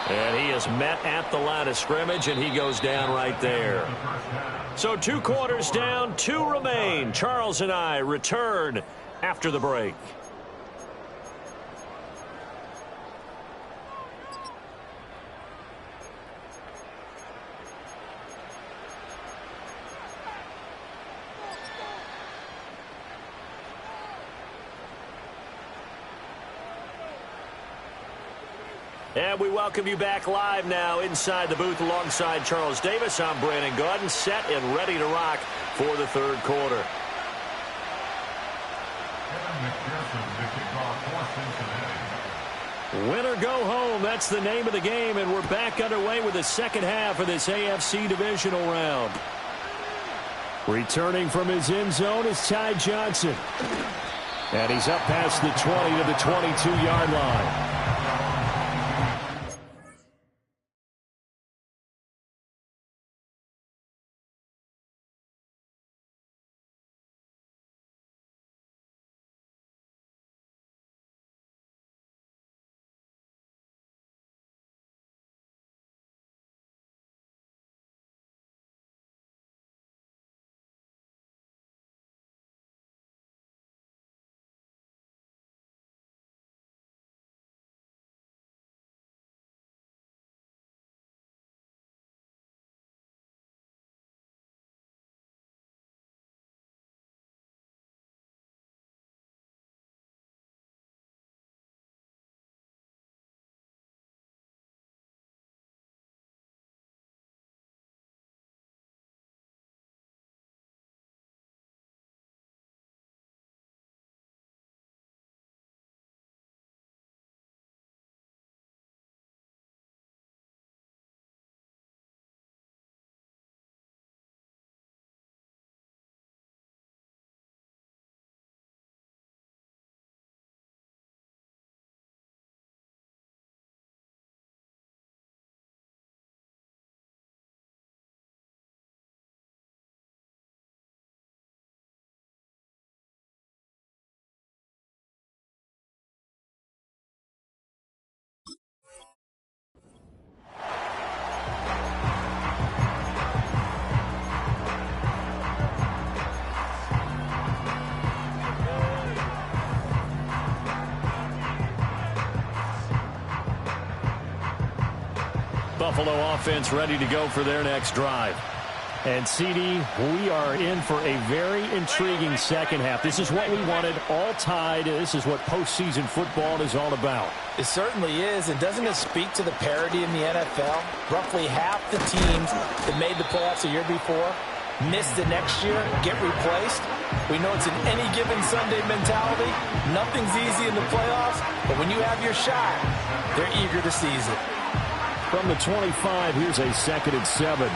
And he is met at the line of scrimmage, and he goes down right there. So 2 quarters down, 2 remain. Charles and I return after the break. And we welcome you back live now inside the booth alongside Charles Davis. I'm Brandon Gaudin, set and ready to rock for the 3rd quarter. Win or go home, that's the name of the game, and we're back underway with the second half of this AFC divisional round. Returning from his end zone is Ty Johnson. And he's up past the 20 to the 22-yard line. Buffalo offense ready to go for their next drive. And, CD, we are in for a very intriguing second half. This is what we wanted, all tied. This is what postseason football is all about. It certainly is, and doesn't it speak to the parity in the NFL? Roughly half the teams that made the playoffs a year before miss the next year, get replaced. We know it's an any given Sunday mentality. Nothing's easy in the playoffs, but when you have your shot, they're eager to seize it. From the 25, here's a 2nd and 7.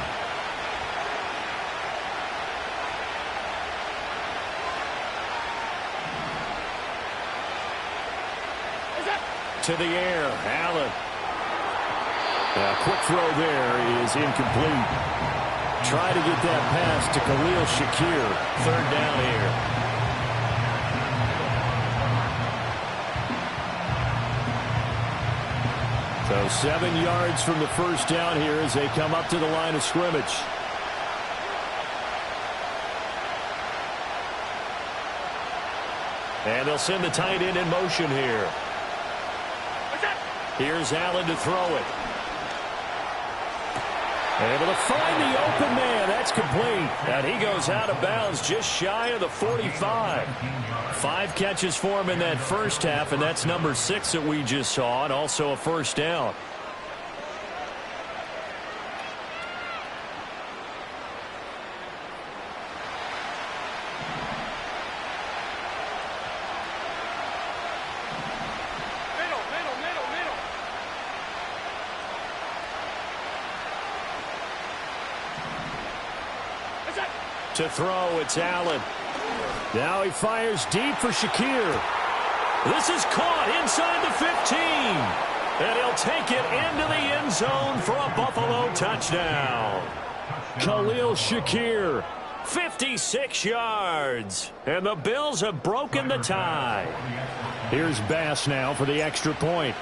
To the air, Allen. A quick throw there is incomplete. Try to get that pass to Khalil Shakir. 3rd down here. So 7 yards from the first down here as they come up to the line of scrimmage. And they'll send the tight end in motion here. Here's Allen to throw it. Able to find the open man. That's complete. And he goes out of bounds just shy of the 45. 5 catches for him in that first half, and that's number 6 that we just saw, and also a first down. To throw, it's Allen. Now he fires deep for Shakir. This is caught inside the 15. And he'll take it into the end zone for a Buffalo touchdown. Khalil Shakir, 56 yards. And the Bills have broken the tie. Here's Bass now for the extra point.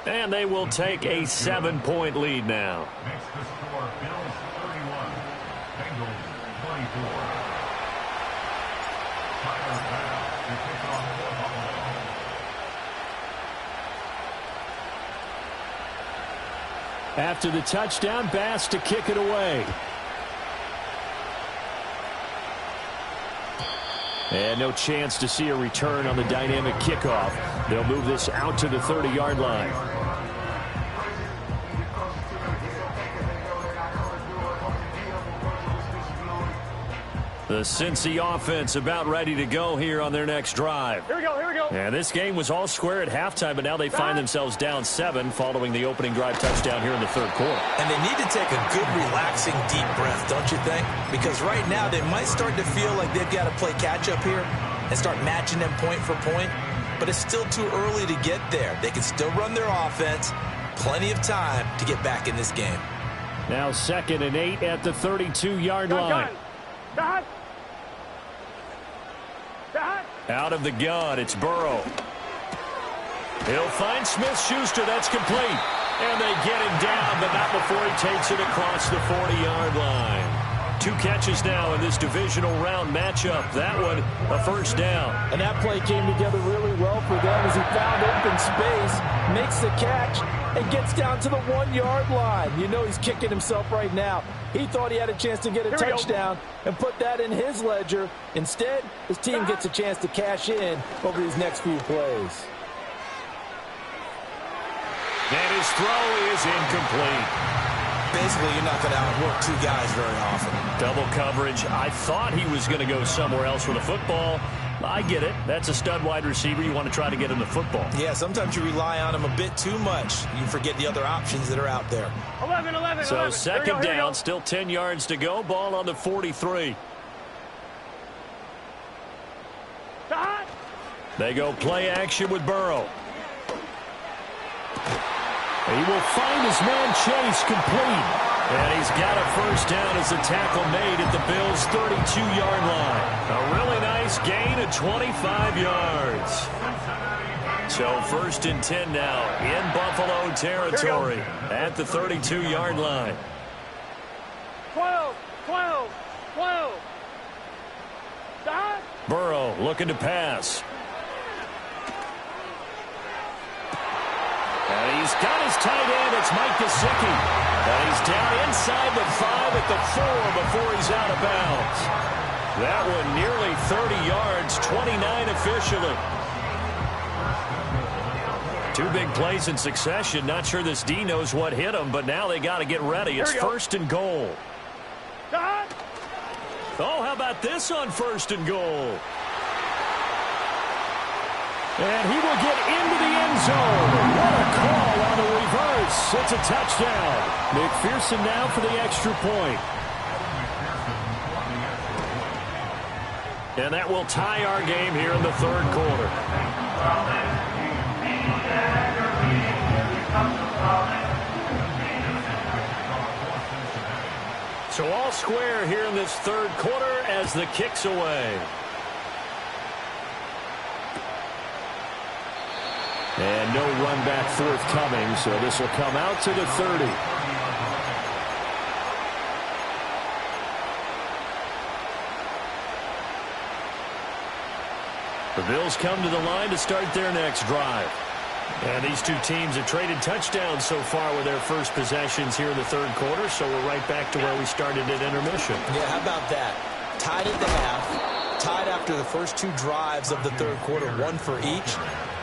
And they will take a 7-point lead now. Makes the score Bills 31, Bengals 24. Tyler Bass to kick off for Buffalo. After the touchdown, Bass to kick it away. And no chance to see a return on the dynamic kickoff. They'll move this out to the 30-yard line. The Cincy offense about ready to go here on their next drive. Here we go, here we go. And this game was all square at halftime, but now they find themselves down 7 following the opening drive touchdown here in the 3rd quarter. And they need to take a good, relaxing, deep breath, don't you think? Because right now they might start to feel like they've got to play catch-up here and start matching them point for point. But it's still too early to get there. They can still run their offense. Plenty of time to get back in this game. Now 2nd and 8 at the 32-yard line. Done. Out of the gun, it's Burrow. He'll find Smith-Schuster. That's complete. And they get him down, but not before he takes it across the 40-yard line. 2 catches now in this divisional round matchup. That one, a first down. And that play came together really well for them as he found open space, makes the catch, and gets down to the 1-yard line. You know he's kicking himself right now. He thought he had a chance to get a touchdown and put that in his ledger. Instead, his team gets a chance to cash in over these next few plays. And his throw is incomplete. Basically, you're not going to outwork 2 guys very often. Double coverage. I thought he was going to go somewhere else with the football. I get it. That's a stud wide receiver. You want to try to get him the football. Yeah, sometimes you rely on him a bit too much. You forget the other options that are out there. 11. So 2nd down, still 10 yards to go. Ball on the 43. They go play action with Burrow. He will find his man Chase complete. And he's got a first down as the tackle made at the Bills' 32-yard line. A really nice gain of 25 yards. So 1st and 10 now in Buffalo territory at the 32-yard line. 12. Burrow looking to pass. He's got his tight end. It's Mike Gesicki. And he's down inside the 5 at the 4 before he's out of bounds. That one nearly 30 yards, 29 officially. 2 big plays in succession. Not sure this D knows what hit him, but now they got to get ready. It's first and goal. Oh, how about this on first and goal? And he will get into the end zone. What a call on the reverse. It's a touchdown. McPherson now for the extra point. And that will tie our game here in the third quarter. So all square here in this third quarter as the kick's away. And no run back forthcoming, so this will come out to the 30. The Bills come to the line to start their next drive. And these two teams have traded touchdowns so far with their first possessions here in the third quarter, so we're right back to where we started at intermission. Yeah, how about that? Tied at the half, tied after the first 2 drives of the third quarter, 1 for each.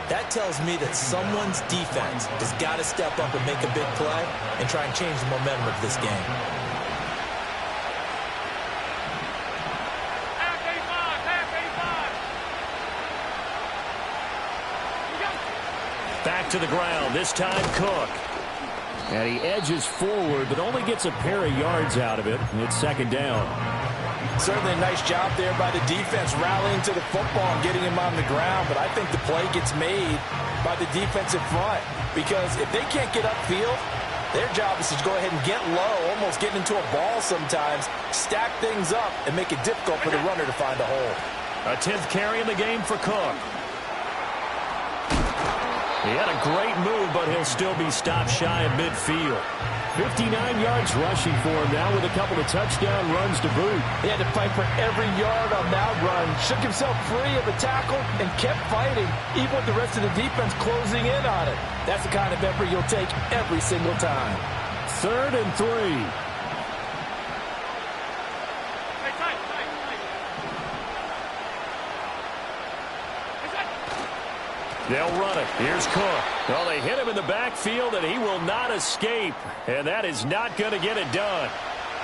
That tells me that someone's defense has got to step up and make a big play and try and change the momentum of this game. Back to the ground, this time Cook. And he edges forward, but only gets a pair of yards out of it. It's second down. Certainly a nice job there by the defense rallying to the football and getting him on the ground, but I think the play gets made by the defensive front because if they can't get upfield, their job is to go ahead and get low, almost getting into a ball sometimes, stack things up, and make it difficult for the runner to find a hole. A 10th carry in the game for Cook. He had a great move, but he'll still be stopped shy of midfield. 59 yards rushing for him now with a couple of touchdown runs to boot. He had to fight for every yard on that run, shook himself free of the tackle, and kept fighting, even with the rest of the defense closing in on it. That's the kind of effort you'll take every single time. 3rd and 3. They'll run it. Here's Cook. Well, they hit him in the backfield, and he will not escape. And that is not going to get it done.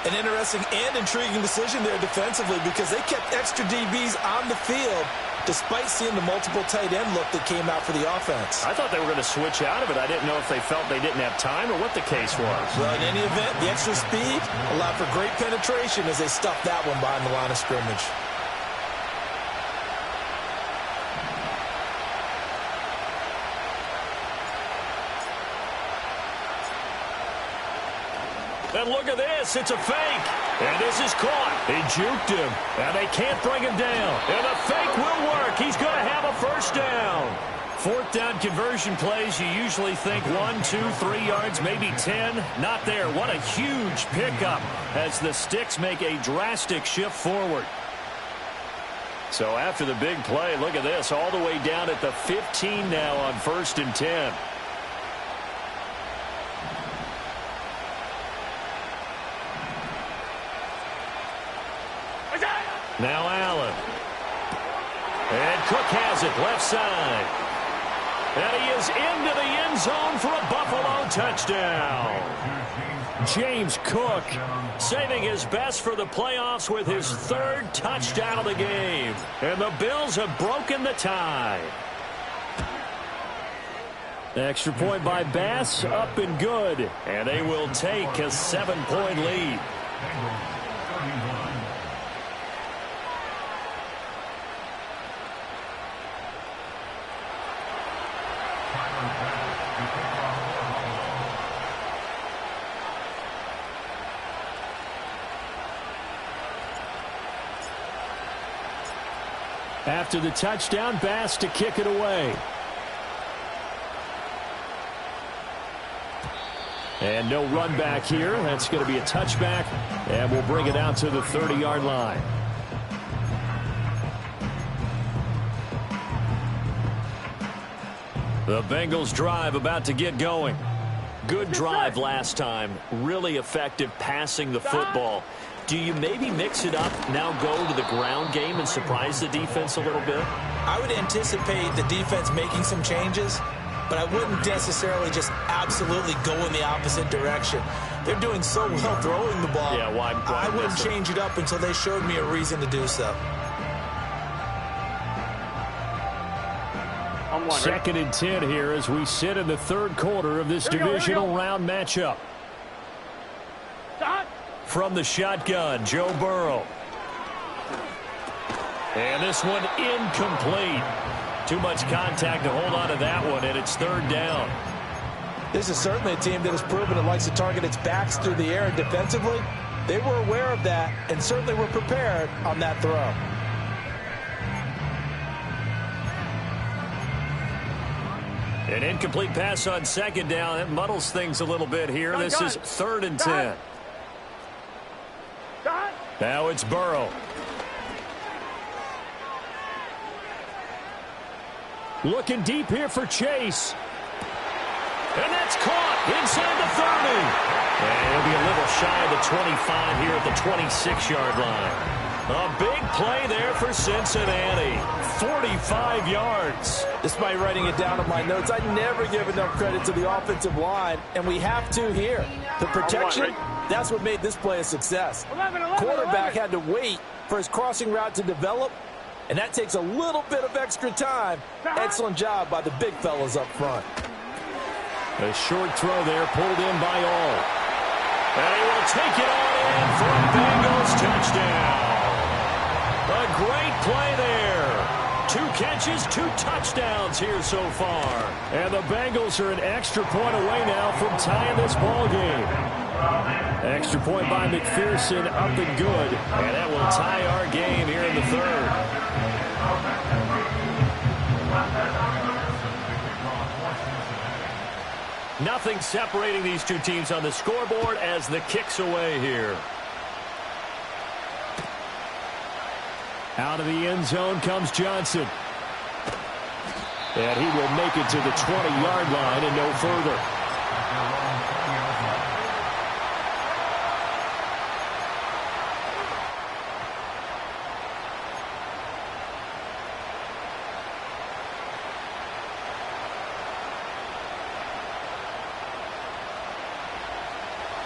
An interesting and intriguing decision there defensively because they kept extra DBs on the field despite seeing the multiple tight end look that came out for the offense. I thought they were going to switch out of it. I didn't know if they felt they didn't have time or what the case was. Well, in any event, the extra speed allowed for great penetration as they stuffed that one behind the line of scrimmage. And look at this. It's a fake. And this is caught. He juked him. And they can't bring him down. And the fake will work. He's going to have a first down. 4th down conversion plays, you usually think 1, 2, 3 yards, maybe 10. Not there. What a huge pickup as the Sticks make a drastic shift forward. So after the big play, look at this. All the way down at the 15 now on 1st and 10. Now Allen. And Cook has it left side. And he is into the end zone for a Buffalo touchdown. James Cook saving his best for the playoffs with his 3rd touchdown of the game. And the Bills have broken the tie. Extra point by Bass, up and good. And they will take a 7-point lead. After the touchdown, Bass to kick it away. And no run back here. That's going to be a touchback, and we'll bring it out to the 30-yard line. The Bengals drive about to get going. Good drive last time. Really effective passing the football. Do you maybe mix it up, now go to the ground game and surprise the defense a little bit? I would anticipate the defense making some changes, but I wouldn't necessarily just absolutely go in the opposite direction. They're doing so well throwing the ball. Yeah, why I wouldn't change it up until they showed me a reason to do so. Second and 10 here as we sit in the third quarter of this divisional round matchup. From the shotgun, Joe Burrow. And this one incomplete. Too much contact to hold on to that one, and it's third down. This is certainly a team that has proven it likes to target its backs through the air, and defensively, they were aware of that and certainly were prepared on that throw. An incomplete pass on second down. It muddles things a little bit here. This is third and 10. Now it's Burrow. Looking deep here for Chase. And that's caught inside the 30. And he'll be a little shy of the 25 here at the 26-yard line. A big play there for Cincinnati. 45 yards. Despite writing it down in my notes, I never give enough credit to the offensive line, and we have to here. The protection, that's what made this play a success. Quarterback had to wait for his crossing route to develop, and that takes a little bit of extra time. Excellent job by the big fellas up front. A short throw there pulled in by all. And he will take it on in for a Bengals touchdown. A great play there. 2 catches, 2 touchdowns here so far. And the Bengals are an extra point away now from tying this ball game. Extra point by McPherson, up and good. And that will tie our game here in the third. Nothing separating these two teams on the scoreboard as the kick's away here. Out of the end zone comes Johnson. And he will make it to the 20-yard line and no further.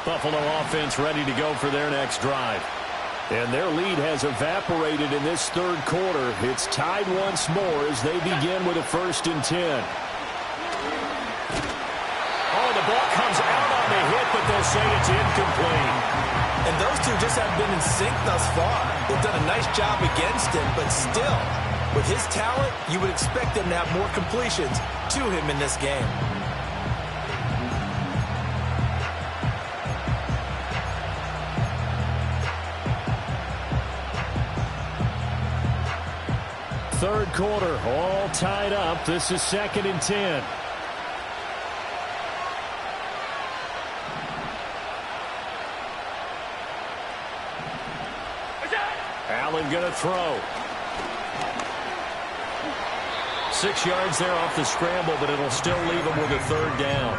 Buffalo offense ready to go for their next drive. And their lead has evaporated in this third quarter. It's tied once more as they begin with a 1st and 10. Oh, the ball comes out on the hit, but they'll say it's incomplete. And those two just haven't been in sync thus far. They've done a nice job against him, but still, with his talent, you would expect them to have more completions to him in this game. Third quarter, all tied up. This is 2nd and 10. Allen going to throw. 6 yards there off the scramble, but it'll still leave him with a third down.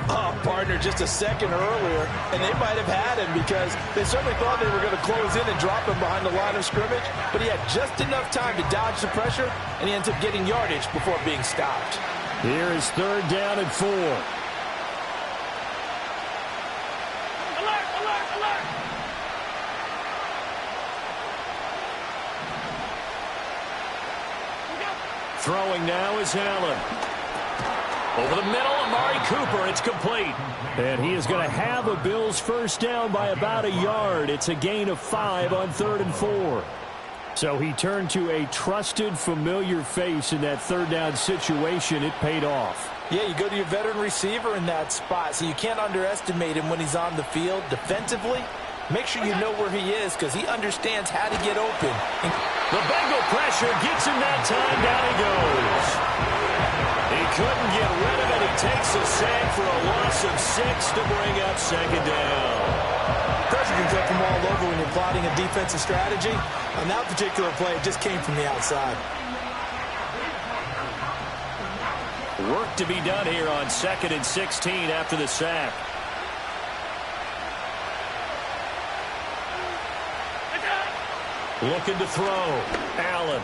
Oh, partner, just a second earlier, and they might have had him because they certainly thought they were going to close in and drop him behind the line of scrimmage, but he had just enough time to dodge the pressure, and he ends up getting yardage before being stopped. Here is 3rd down and 4. Alert, alert, alert! Throwing now is Allen. Over the middle, Amari Cooper. It's complete. And he is going to have a Bills first down by about a yard. It's a gain of 5 on 3rd and 4. So he turned to a trusted, familiar face in that 3rd down situation. It paid off. Yeah, you go to your veteran receiver in that spot, so you can't underestimate him when he's on the field. Defensively, make sure you know where he is because he understands how to get open. The Bengal pressure gets him that time. Down he goes. He couldn't get rid of it. He takes a sack for a loss of 6 to bring up 2nd down. Pressure can come from all over when you're plotting a defensive strategy. On that particular play, it just came from the outside. Work to be done here on 2nd and 16 after the sack. Looking to throw. Allen.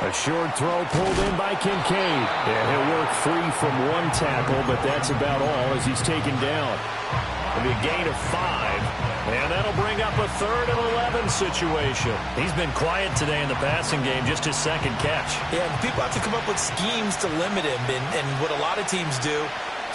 A short throw pulled in by Kincaid. Yeah, he'll work free from one tackle, but that's about all as he's taken down. It'll be a gain of 5, and that'll bring up a 3rd and 11 situation. He's been quiet today in the passing game, just his 2nd catch. Yeah, and people have to come up with schemes to limit him, and what a lot of teams do,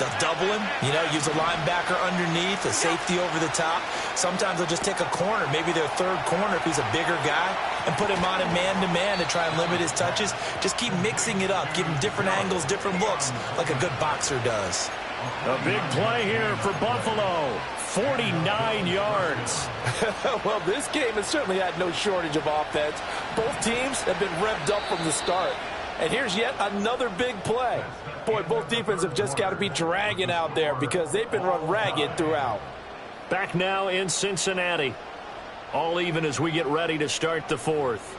they'll double him, use a linebacker underneath, a safety over the top. Sometimes they'll just take a corner, maybe their 3rd corner if he's a bigger guy, and put him on a man-to-man to try and limit his touches. Just keep mixing it up, give him different angles, different looks, like a good boxer does. A big play here for Buffalo. 49 yards. Well, this game has certainly had no shortage of offense. Both teams have been revved up from the start. And here's yet another big play. Boy, both defenses have just got to be dragging out there because they've been run ragged throughout. Back now in Cincinnati. All even as we get ready to start the 4th.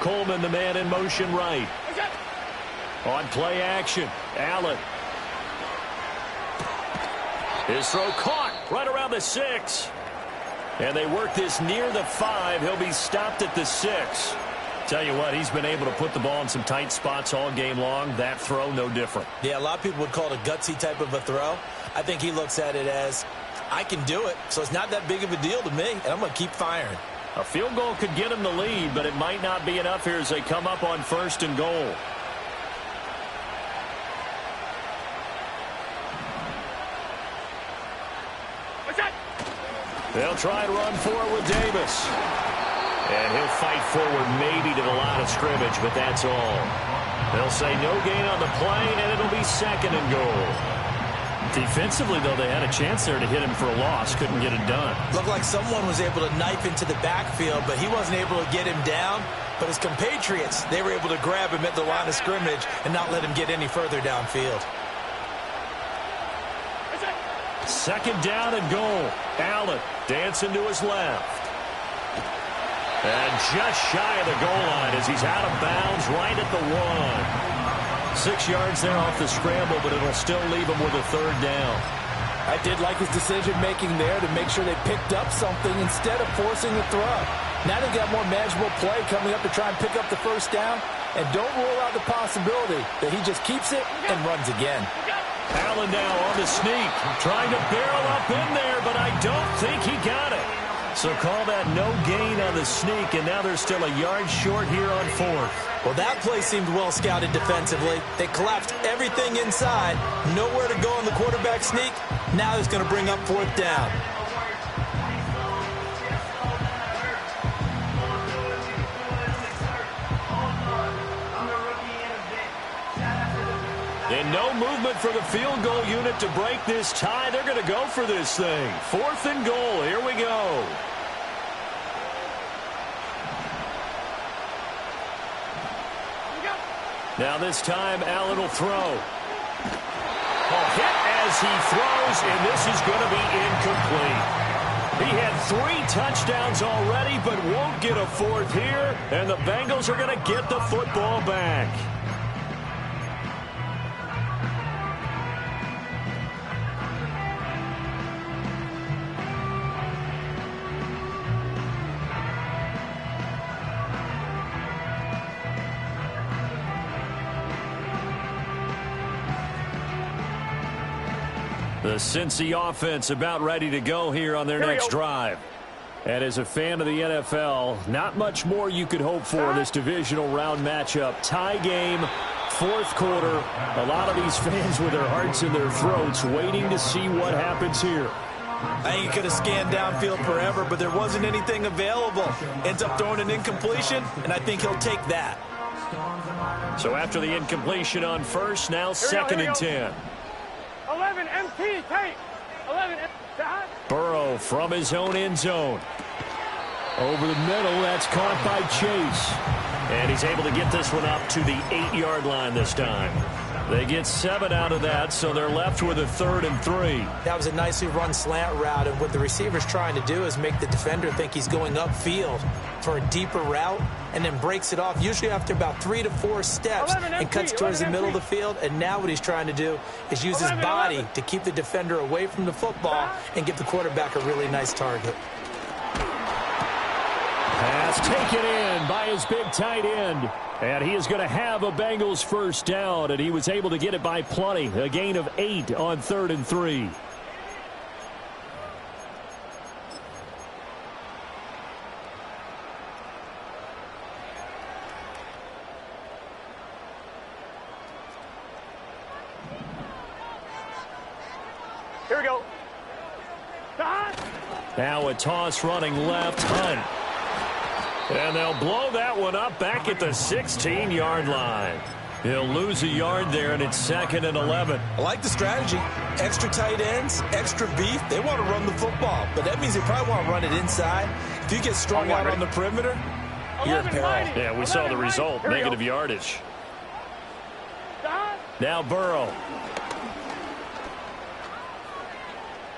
Coleman, the man in motion right. On play action, Allen. His throw caught right around the 6. And they work this near the 5. He'll be stopped at the 6. Tell you what, he's been able to put the ball in some tight spots all game long. That throw, no different. Yeah, a lot of people would call it a gutsy type of a throw. I think he looks at it as, I can do it, so it's not that big of a deal to me, and I'm going to keep firing. A field goal could get him the lead, but it might not be enough here as they come up on 1st and goal. They'll try and run forward with Davis. And he'll fight forward maybe to the line of scrimmage, but that's all. They'll say no gain on the play, and it'll be 2nd and goal. Defensively, though, they had a chance there to hit him for a loss. Couldn't get it done. Looked like someone was able to knife into the backfield, but he wasn't able to get him down. But his compatriots, they were able to grab him at the line of scrimmage and not let him get any further downfield. 2nd down and goal. Allen dancing to his left. And just shy of the goal line as he's out of bounds right at the 1. 6 yards there off the scramble, but it'll still leave him with a 3rd down. I did like his decision-making there to make sure they picked up something instead of forcing the throw. Now they've got more manageable play coming up to try and pick up the 1st down, and don't rule out the possibility that he just keeps it and runs again. Allen now on the sneak, trying to barrel up in there, but I don't think he got it. So call that no gain on the sneak, and now they're still a yard short here on 4th. Well, that play seemed well scouted defensively. They collapsed everything inside. Nowhere to go on the quarterback sneak. Now it's going to bring up 4th down. And no movement for the field goal unit to break this tie. They're going to go for this thing. 4th and goal. Here we go. Now this time, Allen will throw. A hit as he throws, and this is going to be incomplete. He had 3 touchdowns already, but won't get a 4th here, and the Bengals are going to get the football back. The Cincy offense about ready to go here on their next drive. And as a fan of the NFL, not much more you could hope for in this divisional round matchup. Tie game, 4th quarter. A lot of these fans with their hearts in their throats waiting to see what happens here. I think he could have scanned downfield forever, but there wasn't anything available. Ends up throwing an incompletion, and I think he'll take that. So after the incompletion on 1st, now 2nd and 10. 11 MT, tight. 11 MT. Burrow from his own end zone. Over the middle, that's caught by Chase. And he's able to get this one up to the 8-yard line this time. They get 7 out of that, so they're left with a 3rd and 3. That was a nicely run slant route, and what the receiver's trying to do is make the defender think he's going upfield for a deeper route, and then breaks it off, usually after about 3 to 4 steps, and cuts towards the middle of the field. And now what he's trying to do is use his body to keep the defender away from the football and give the quarterback a really nice target. Pass taken in by his big tight end. And he is going to have a Bengals first down, and he was able to get it by plenty. A gain of 8 on 3rd and 3. Here we go. Now a toss running left, Hunt. And they'll blow that one up back at the 16-yard line. He'll lose a yard there, and it's 2nd and 11. I like the strategy. Extra tight ends, extra beef. They want to run the football, but that means they probably want to run it inside. If you get strung out on the perimeter, you're in peril. Yeah, we saw the result, negative yardage. Now Burrow.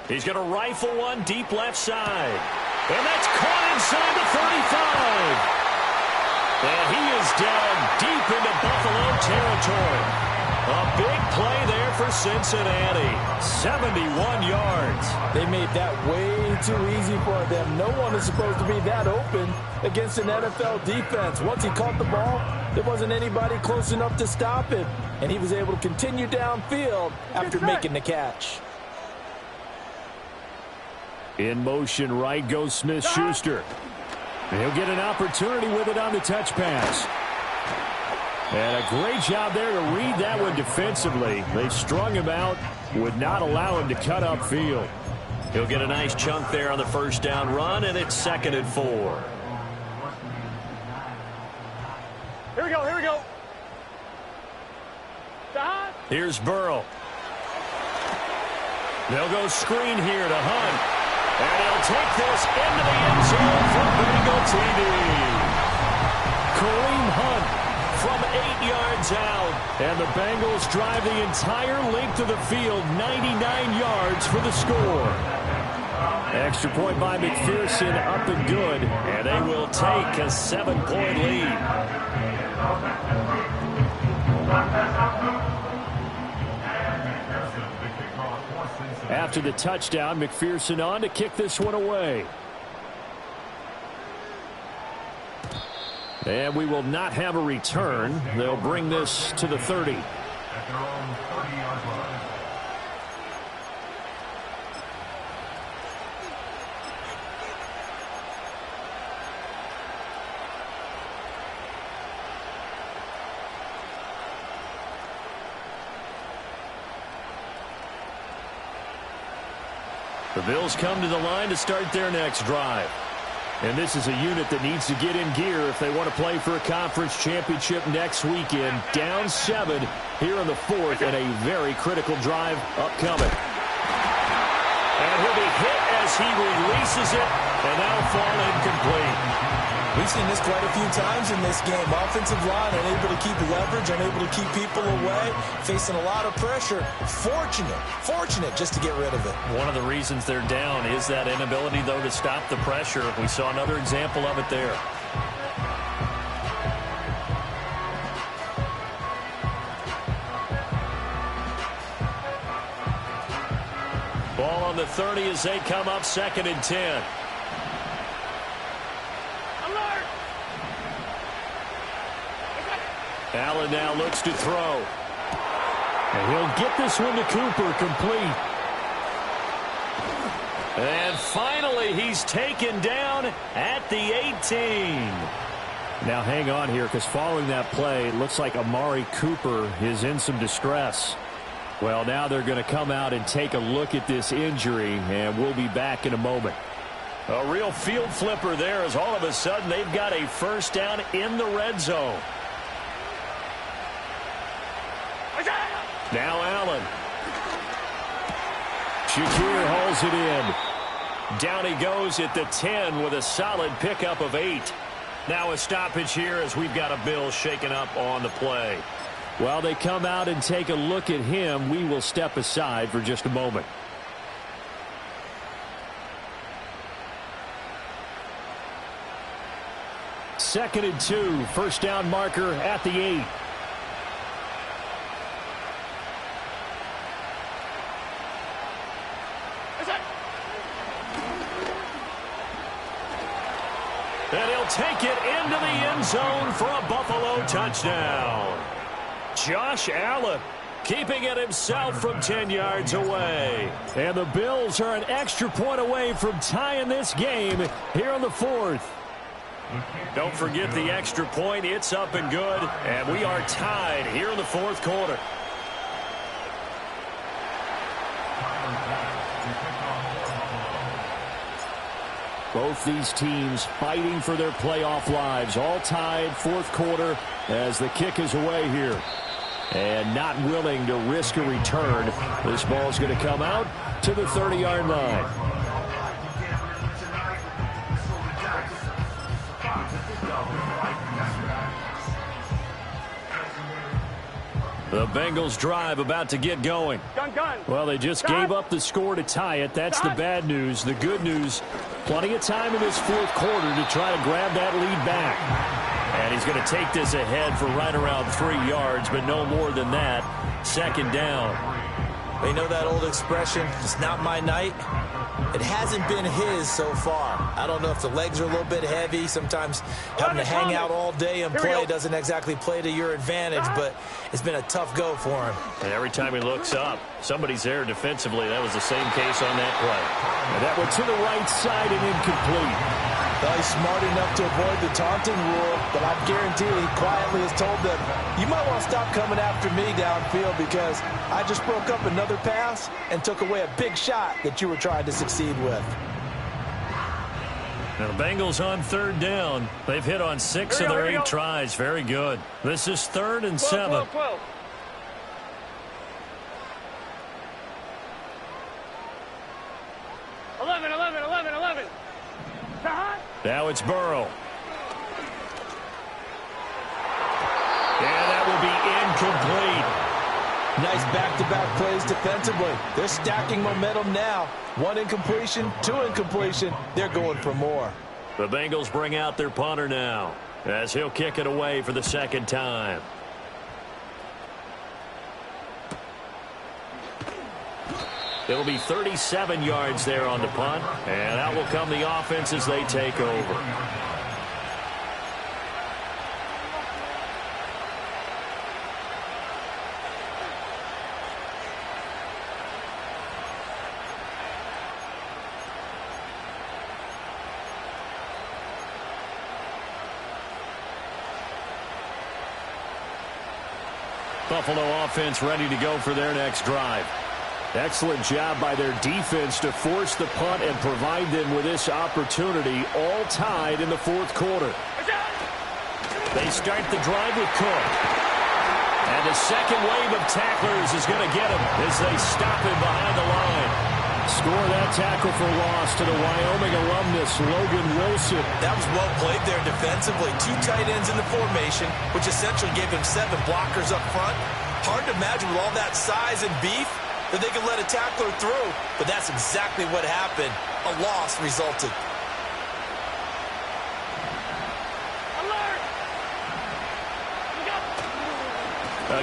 He's going to rifle one deep left side. And that's caught inside the 35. And he is down deep into Buffalo territory. A big play there for Cincinnati. 71 yards. They made that way too easy for them. No one is supposed to be that open against an NFL defense. Once he caught the ball, there wasn't anybody close enough to stop him. And he was able to continue downfield after making the catch. In motion, right goes Smith-Schuster. He'll get an opportunity with it on the touch pass. And a great job there to read that one defensively. They strung him out, would not allow him to cut upfield. He'll get a nice chunk there on the first down run, and it's 2nd and 4. Here we go, here we go. Here's Burrow. They'll go screen here to Hunt. And he'll take this into the end zone for Bengal TD. Kareem Hunt from 8 yards out. And the Bengals drive the entire length of the field, 99 yards for the score. Extra point by McPherson, up and good. And they will take a 7-point lead. After the touchdown, McPherson on to kick this one away. And we will not have a return. They'll bring this to the 30. At their own 30-yard line. The Bills come to the line to start their next drive. And this is a unit that needs to get in gear if they want to play for a conference championship next weekend. Down 7 here in the 4th, and a very critical drive upcoming. And he'll be hit as he releases it, and that'll fall incomplete. We've seen this quite a few times in this game. Offensive line unable to keep leverage, unable to keep people away, facing a lot of pressure. Fortunate just to get rid of it. One of the reasons they're down is that inability, though, to stop the pressure. We saw another example of it there. Ball on the 30 as they come up 2nd and 10. Allen now looks to throw. And he'll get this one to Cooper, complete. And finally, he's taken down at the 18. Now hang on here, because following that play, it looks like Amari Cooper is in some distress. Well, now they're going to come out and take a look at this injury, and we'll be back in a moment. A real field flipper there, as all of a sudden they've got a first down in the red zone. Now Allen. Shakir hauls it in. Down he goes at the 10 with a solid pickup of 8. Now a stoppage here as we've got a Bill shaken up on the play. While they come out and take a look at him, we will step aside for just a moment. Second and 2, first down marker at the 8. And he'll take it into the end zone for a Buffalo touchdown. Josh Allen keeping it himself from 10 yards away. And the Bills are an extra point away from tying this game here in the 4th. Don't forget the extra point. It's up and good. And we are tied here in the 4th quarter. Both these teams fighting for their playoff lives. All tied 4th quarter as the kick is away here. And not willing to risk a return. This ball's going to come out to the 30-yard line. The Bengals drive about to get going. Gun. Well, they just gave up the score to tie it. That's the bad news. The good news, plenty of time in this 4th quarter to try to grab that lead back. And he's going to take this ahead for right around 3 yards, but no more than that. Second down. You know that old expression, it's not my night? It hasn't been his so far. I don't know if the legs are a little bit heavy. Sometimes having to hang out all day and play doesn't exactly play to your advantage, but it's been a tough go for him. And every time he looks up, somebody's there defensively. That was the same case on that play. And that went to the right side and incomplete. Well, he's smart enough to avoid the taunting rule, but I guarantee he quietly has told them, you might want to stop coming after me downfield because I just broke up another pass and took away a big shot that you were trying to succeed with. Now the Bengals on 3rd down. They've hit on 6 of their 8 tries. Very good. This is 3rd and 7. 12. Now it's Burrow. And that will be incomplete. Nice back-to-back plays defensively. They're stacking momentum now. 1 incompletion, 2 incompletion. They're going for more. The Bengals bring out their punter now as he'll kick it away for the 2nd time. It'll be 37 yards there on the punt, and out will come the offense as they take over. Buffalo offense ready to go for their next drive. Excellent job by their defense to force the punt and provide them with this opportunity, all tied in the 4th quarter. They start the drive with Cook. And the second wave of tacklers is going to get him as they stop him behind the line. Score that tackle for loss to the Wyoming alumnus, Logan Wilson. That was well played there defensively. 2 tight ends in the formation, which essentially gave him 7 blockers up front. Hard to imagine with all that size and beef that they could let a tackler through, but that's exactly what happened. A loss resulted.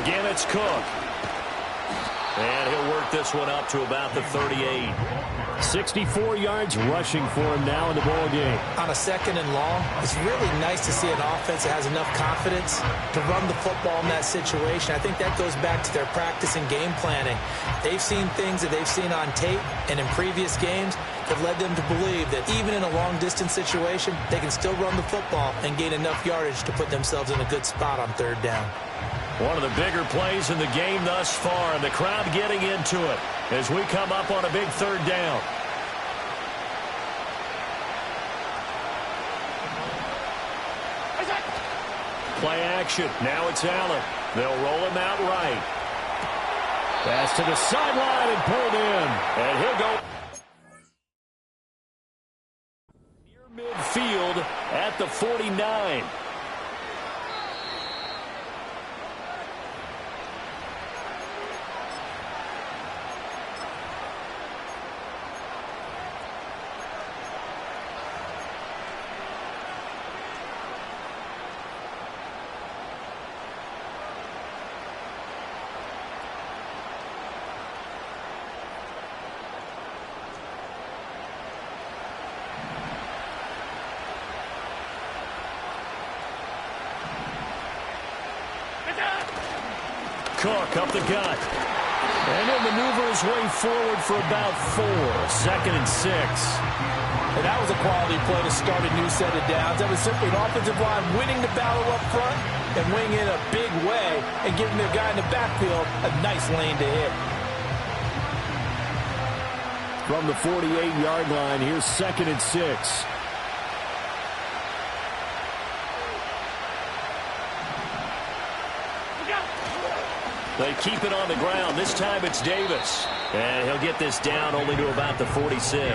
Again, it's Cook. And he'll work this one up to about the 38. 64 yards rushing for him now in the ball game. On a 2nd and long, it's really nice to see an offense that has enough confidence to run the football in that situation. I think that goes back to their practice and game planning. They've seen things that they've seen on tape and in previous games that led them to believe that even in a long-distance situation, they can still run the football and gain enough yardage to put themselves in a good spot on 3rd down. One of the bigger plays in the game thus far, and the crowd getting into it as we come up on a big 3rd down. Play action. Now it's Allen. They'll roll him out right. Pass to the sideline and pulled in. And he'll go at the 49. Cook up the gut. And he'll maneuver his way forward for about 4. 2nd and 6. And that was a quality play to start a new set of downs. That was simply an offensive line winning the battle up front and winning in a big way and giving their guy in the backfield a nice lane to hit. From the 48-yard line, here's 2nd and 6. They keep it on the ground. This time it's Davis. And he'll get this down only to about the 46.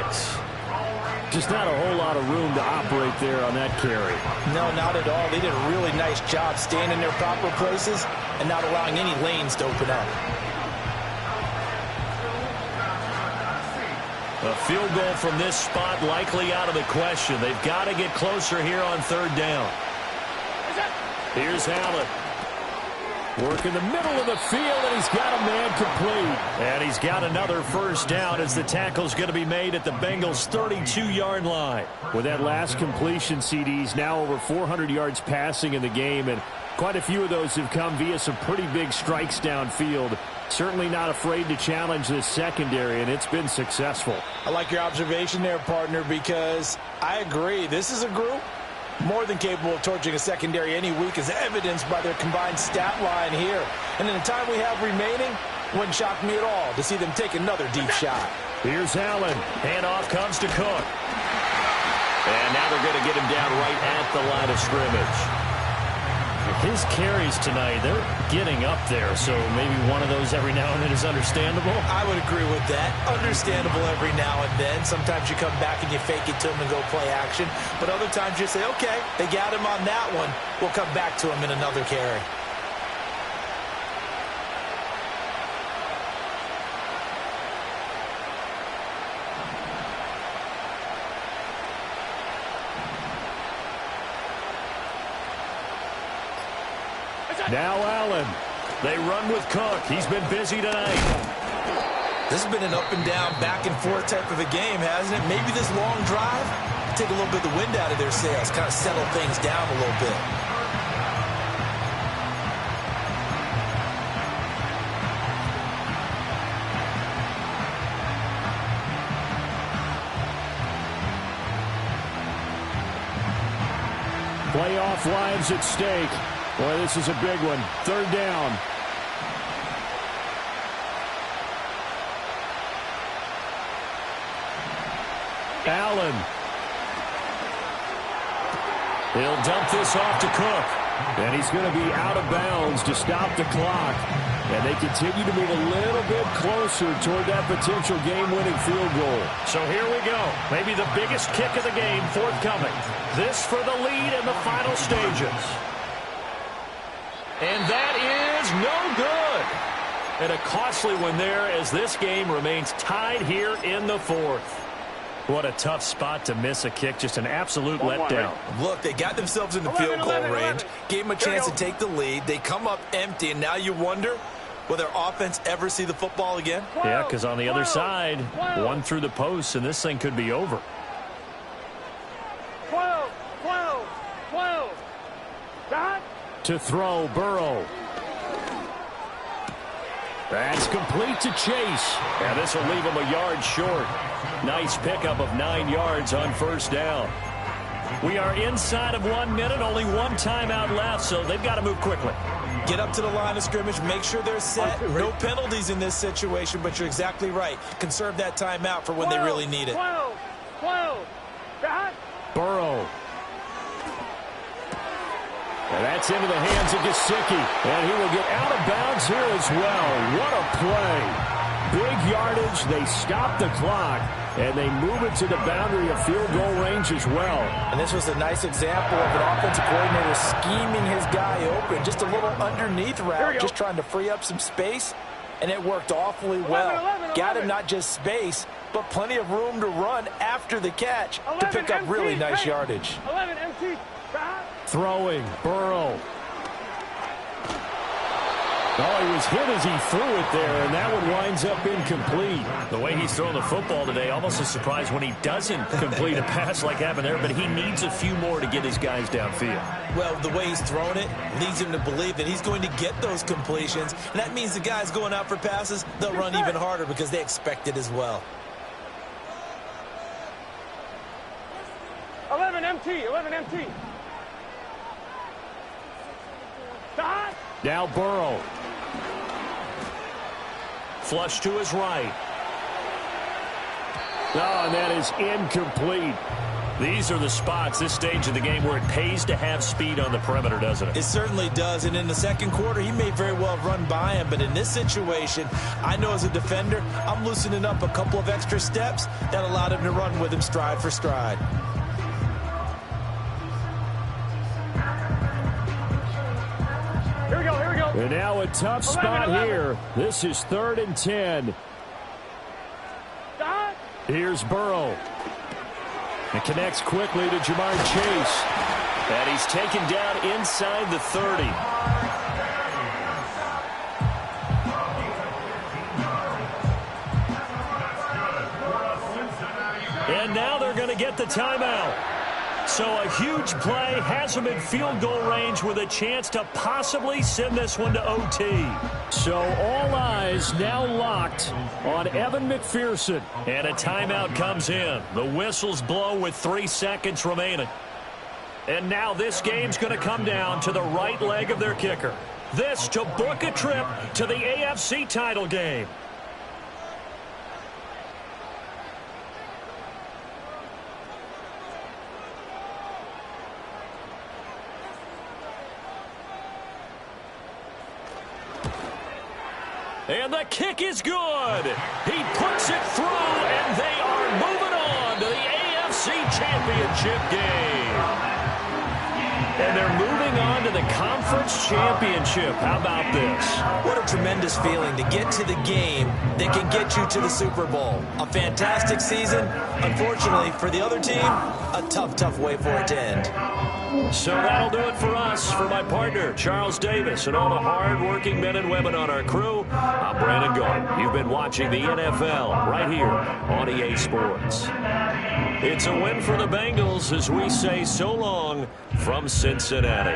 Just not a whole lot of room to operate there on that carry. No, not at all. They did a really nice job staying in their proper places and not allowing any lanes to open up. A field goal from this spot likely out of the question. They've got to get closer here on 3rd down. Here's Allen. Work in the middle of the field, and he's got a man complete. And he's got another 1st down as the tackle's going to be made at the Bengals' 32-yard line. With that last completion, CD's now over 400 yards passing in the game, and quite a few of those have come via some pretty big strikes downfield. Certainly not afraid to challenge this secondary, and it's been successful. I like your observation there, partner, because I agree. This is a group more than capable of torching a secondary any week, as evidenced by their combined stat line here. And in the time we have remaining, wouldn't shock me at all to see them take another deep shot. Here's Allen. Handoff comes to Cook. And now they're going to get him down right at the line of scrimmage. His carries tonight, they're getting up there, so maybe one of those every now and then is understandable. I would agree with that. Understandable every now and then. Sometimes you come back and you fake it to him and go play action. But other times you say, okay, they got him on that one. We'll come back to him in another carry. Now Allen. They run with Cook. He's been busy tonight. This has been an up and down, back and forth type of a game, hasn't it? Maybe this long drive, take a little bit of the wind out of their sails, kind of settle things down a little bit. Playoff lives at stake. Boy, this is a big one. 3rd down. Allen. He'll dump this off to Cook. And he's going to be out of bounds to stop the clock. And they continue to move a little bit closer toward that potential game-winning field goal. So here we go. Maybe the biggest kick of the game forthcoming. This for the lead in the final stages. And that is no good. And a costly one there as this game remains tied here in the 4th. What a tough spot to miss a kick. Just an absolute letdown. Look, they got themselves in the field goal range. Gave them a chance to take the lead. They come up empty, and now you wonder, will their offense ever see the football again? Yeah, because on the other side, one through the post, and this thing could be over. 12. Dot. To throw, Burrow. That's complete to Chase. And this will leave him a yard short. Nice pickup of 9 yards on 1st down. We are inside of 1 minute, only one timeout left, so they've got to move quickly. Get up to the line of scrimmage, make sure they're set. No penalties in this situation, but you're exactly right. Conserve that timeout for when they really need it. 12. Dot. Burrow. And that's into the hands of Gesicki. And he will get out of bounds here as well. What a play. Big yardage. They stop the clock. And they move it to the boundary of field goal range as well. And this was a nice example of an offensive coordinator scheming his guy open. Just a little underneath route, just trying to free up some space. And it worked awfully well. 11. Got him not just space, but plenty of room to run after the catch to pick up really nice yardage. 11 MT. Throwing, Burrow. Oh, he was hit as he threw it there, and that one winds up incomplete. The way he's throwing the football today, almost a surprise when he doesn't complete a pass like happened there, but he needs a few more to get his guys downfield. Well, the way he's thrown it leads him to believe that he's going to get those completions, and that means the guys going out for passes, they'll run even harder because they expect it as well. 11 MT. 11 MT. Stop. Now Burrow. Flush to his right. Oh, and that is incomplete. These are the spots, this stage of the game, where it pays to have speed on the perimeter, doesn't it? It certainly does, and in the second quarter, he may very well have run by him, but in this situation, I know as a defender, I'm loosening up a couple of extra steps that allowed him to run with him stride for stride. Here we go. Here we go. And now a tough spot here. This is 3rd and 10. Stop. Here's Burrow. It connects quickly to Jamar Chase. And he's taken down inside the 30. And now they're going to get the timeout. So a huge play has him in field goal range with a chance to possibly send this one to OT. So all eyes now locked on Evan McPherson. And a timeout comes in. The whistles blow with 3 seconds remaining. And now this game's going to come down to the right leg of their kicker. This to book a trip to the AFC title game. And the kick is good. He puts it through, and they are moving on to the AFC Championship game. And they're moving on to the Conference Championship. How about this? What a tremendous feeling to get to the game that can get you to the Super Bowl. A fantastic season. Unfortunately, for the other team, a tough, tough way for it to end. So that'll do it for us. For my partner, Charles Davis, and all the hard-working men and women on our crew, I'm Brandon Gordon. You've been watching the NFL right here on EA Sports. It's a win for the Bengals as we say so long from Cincinnati.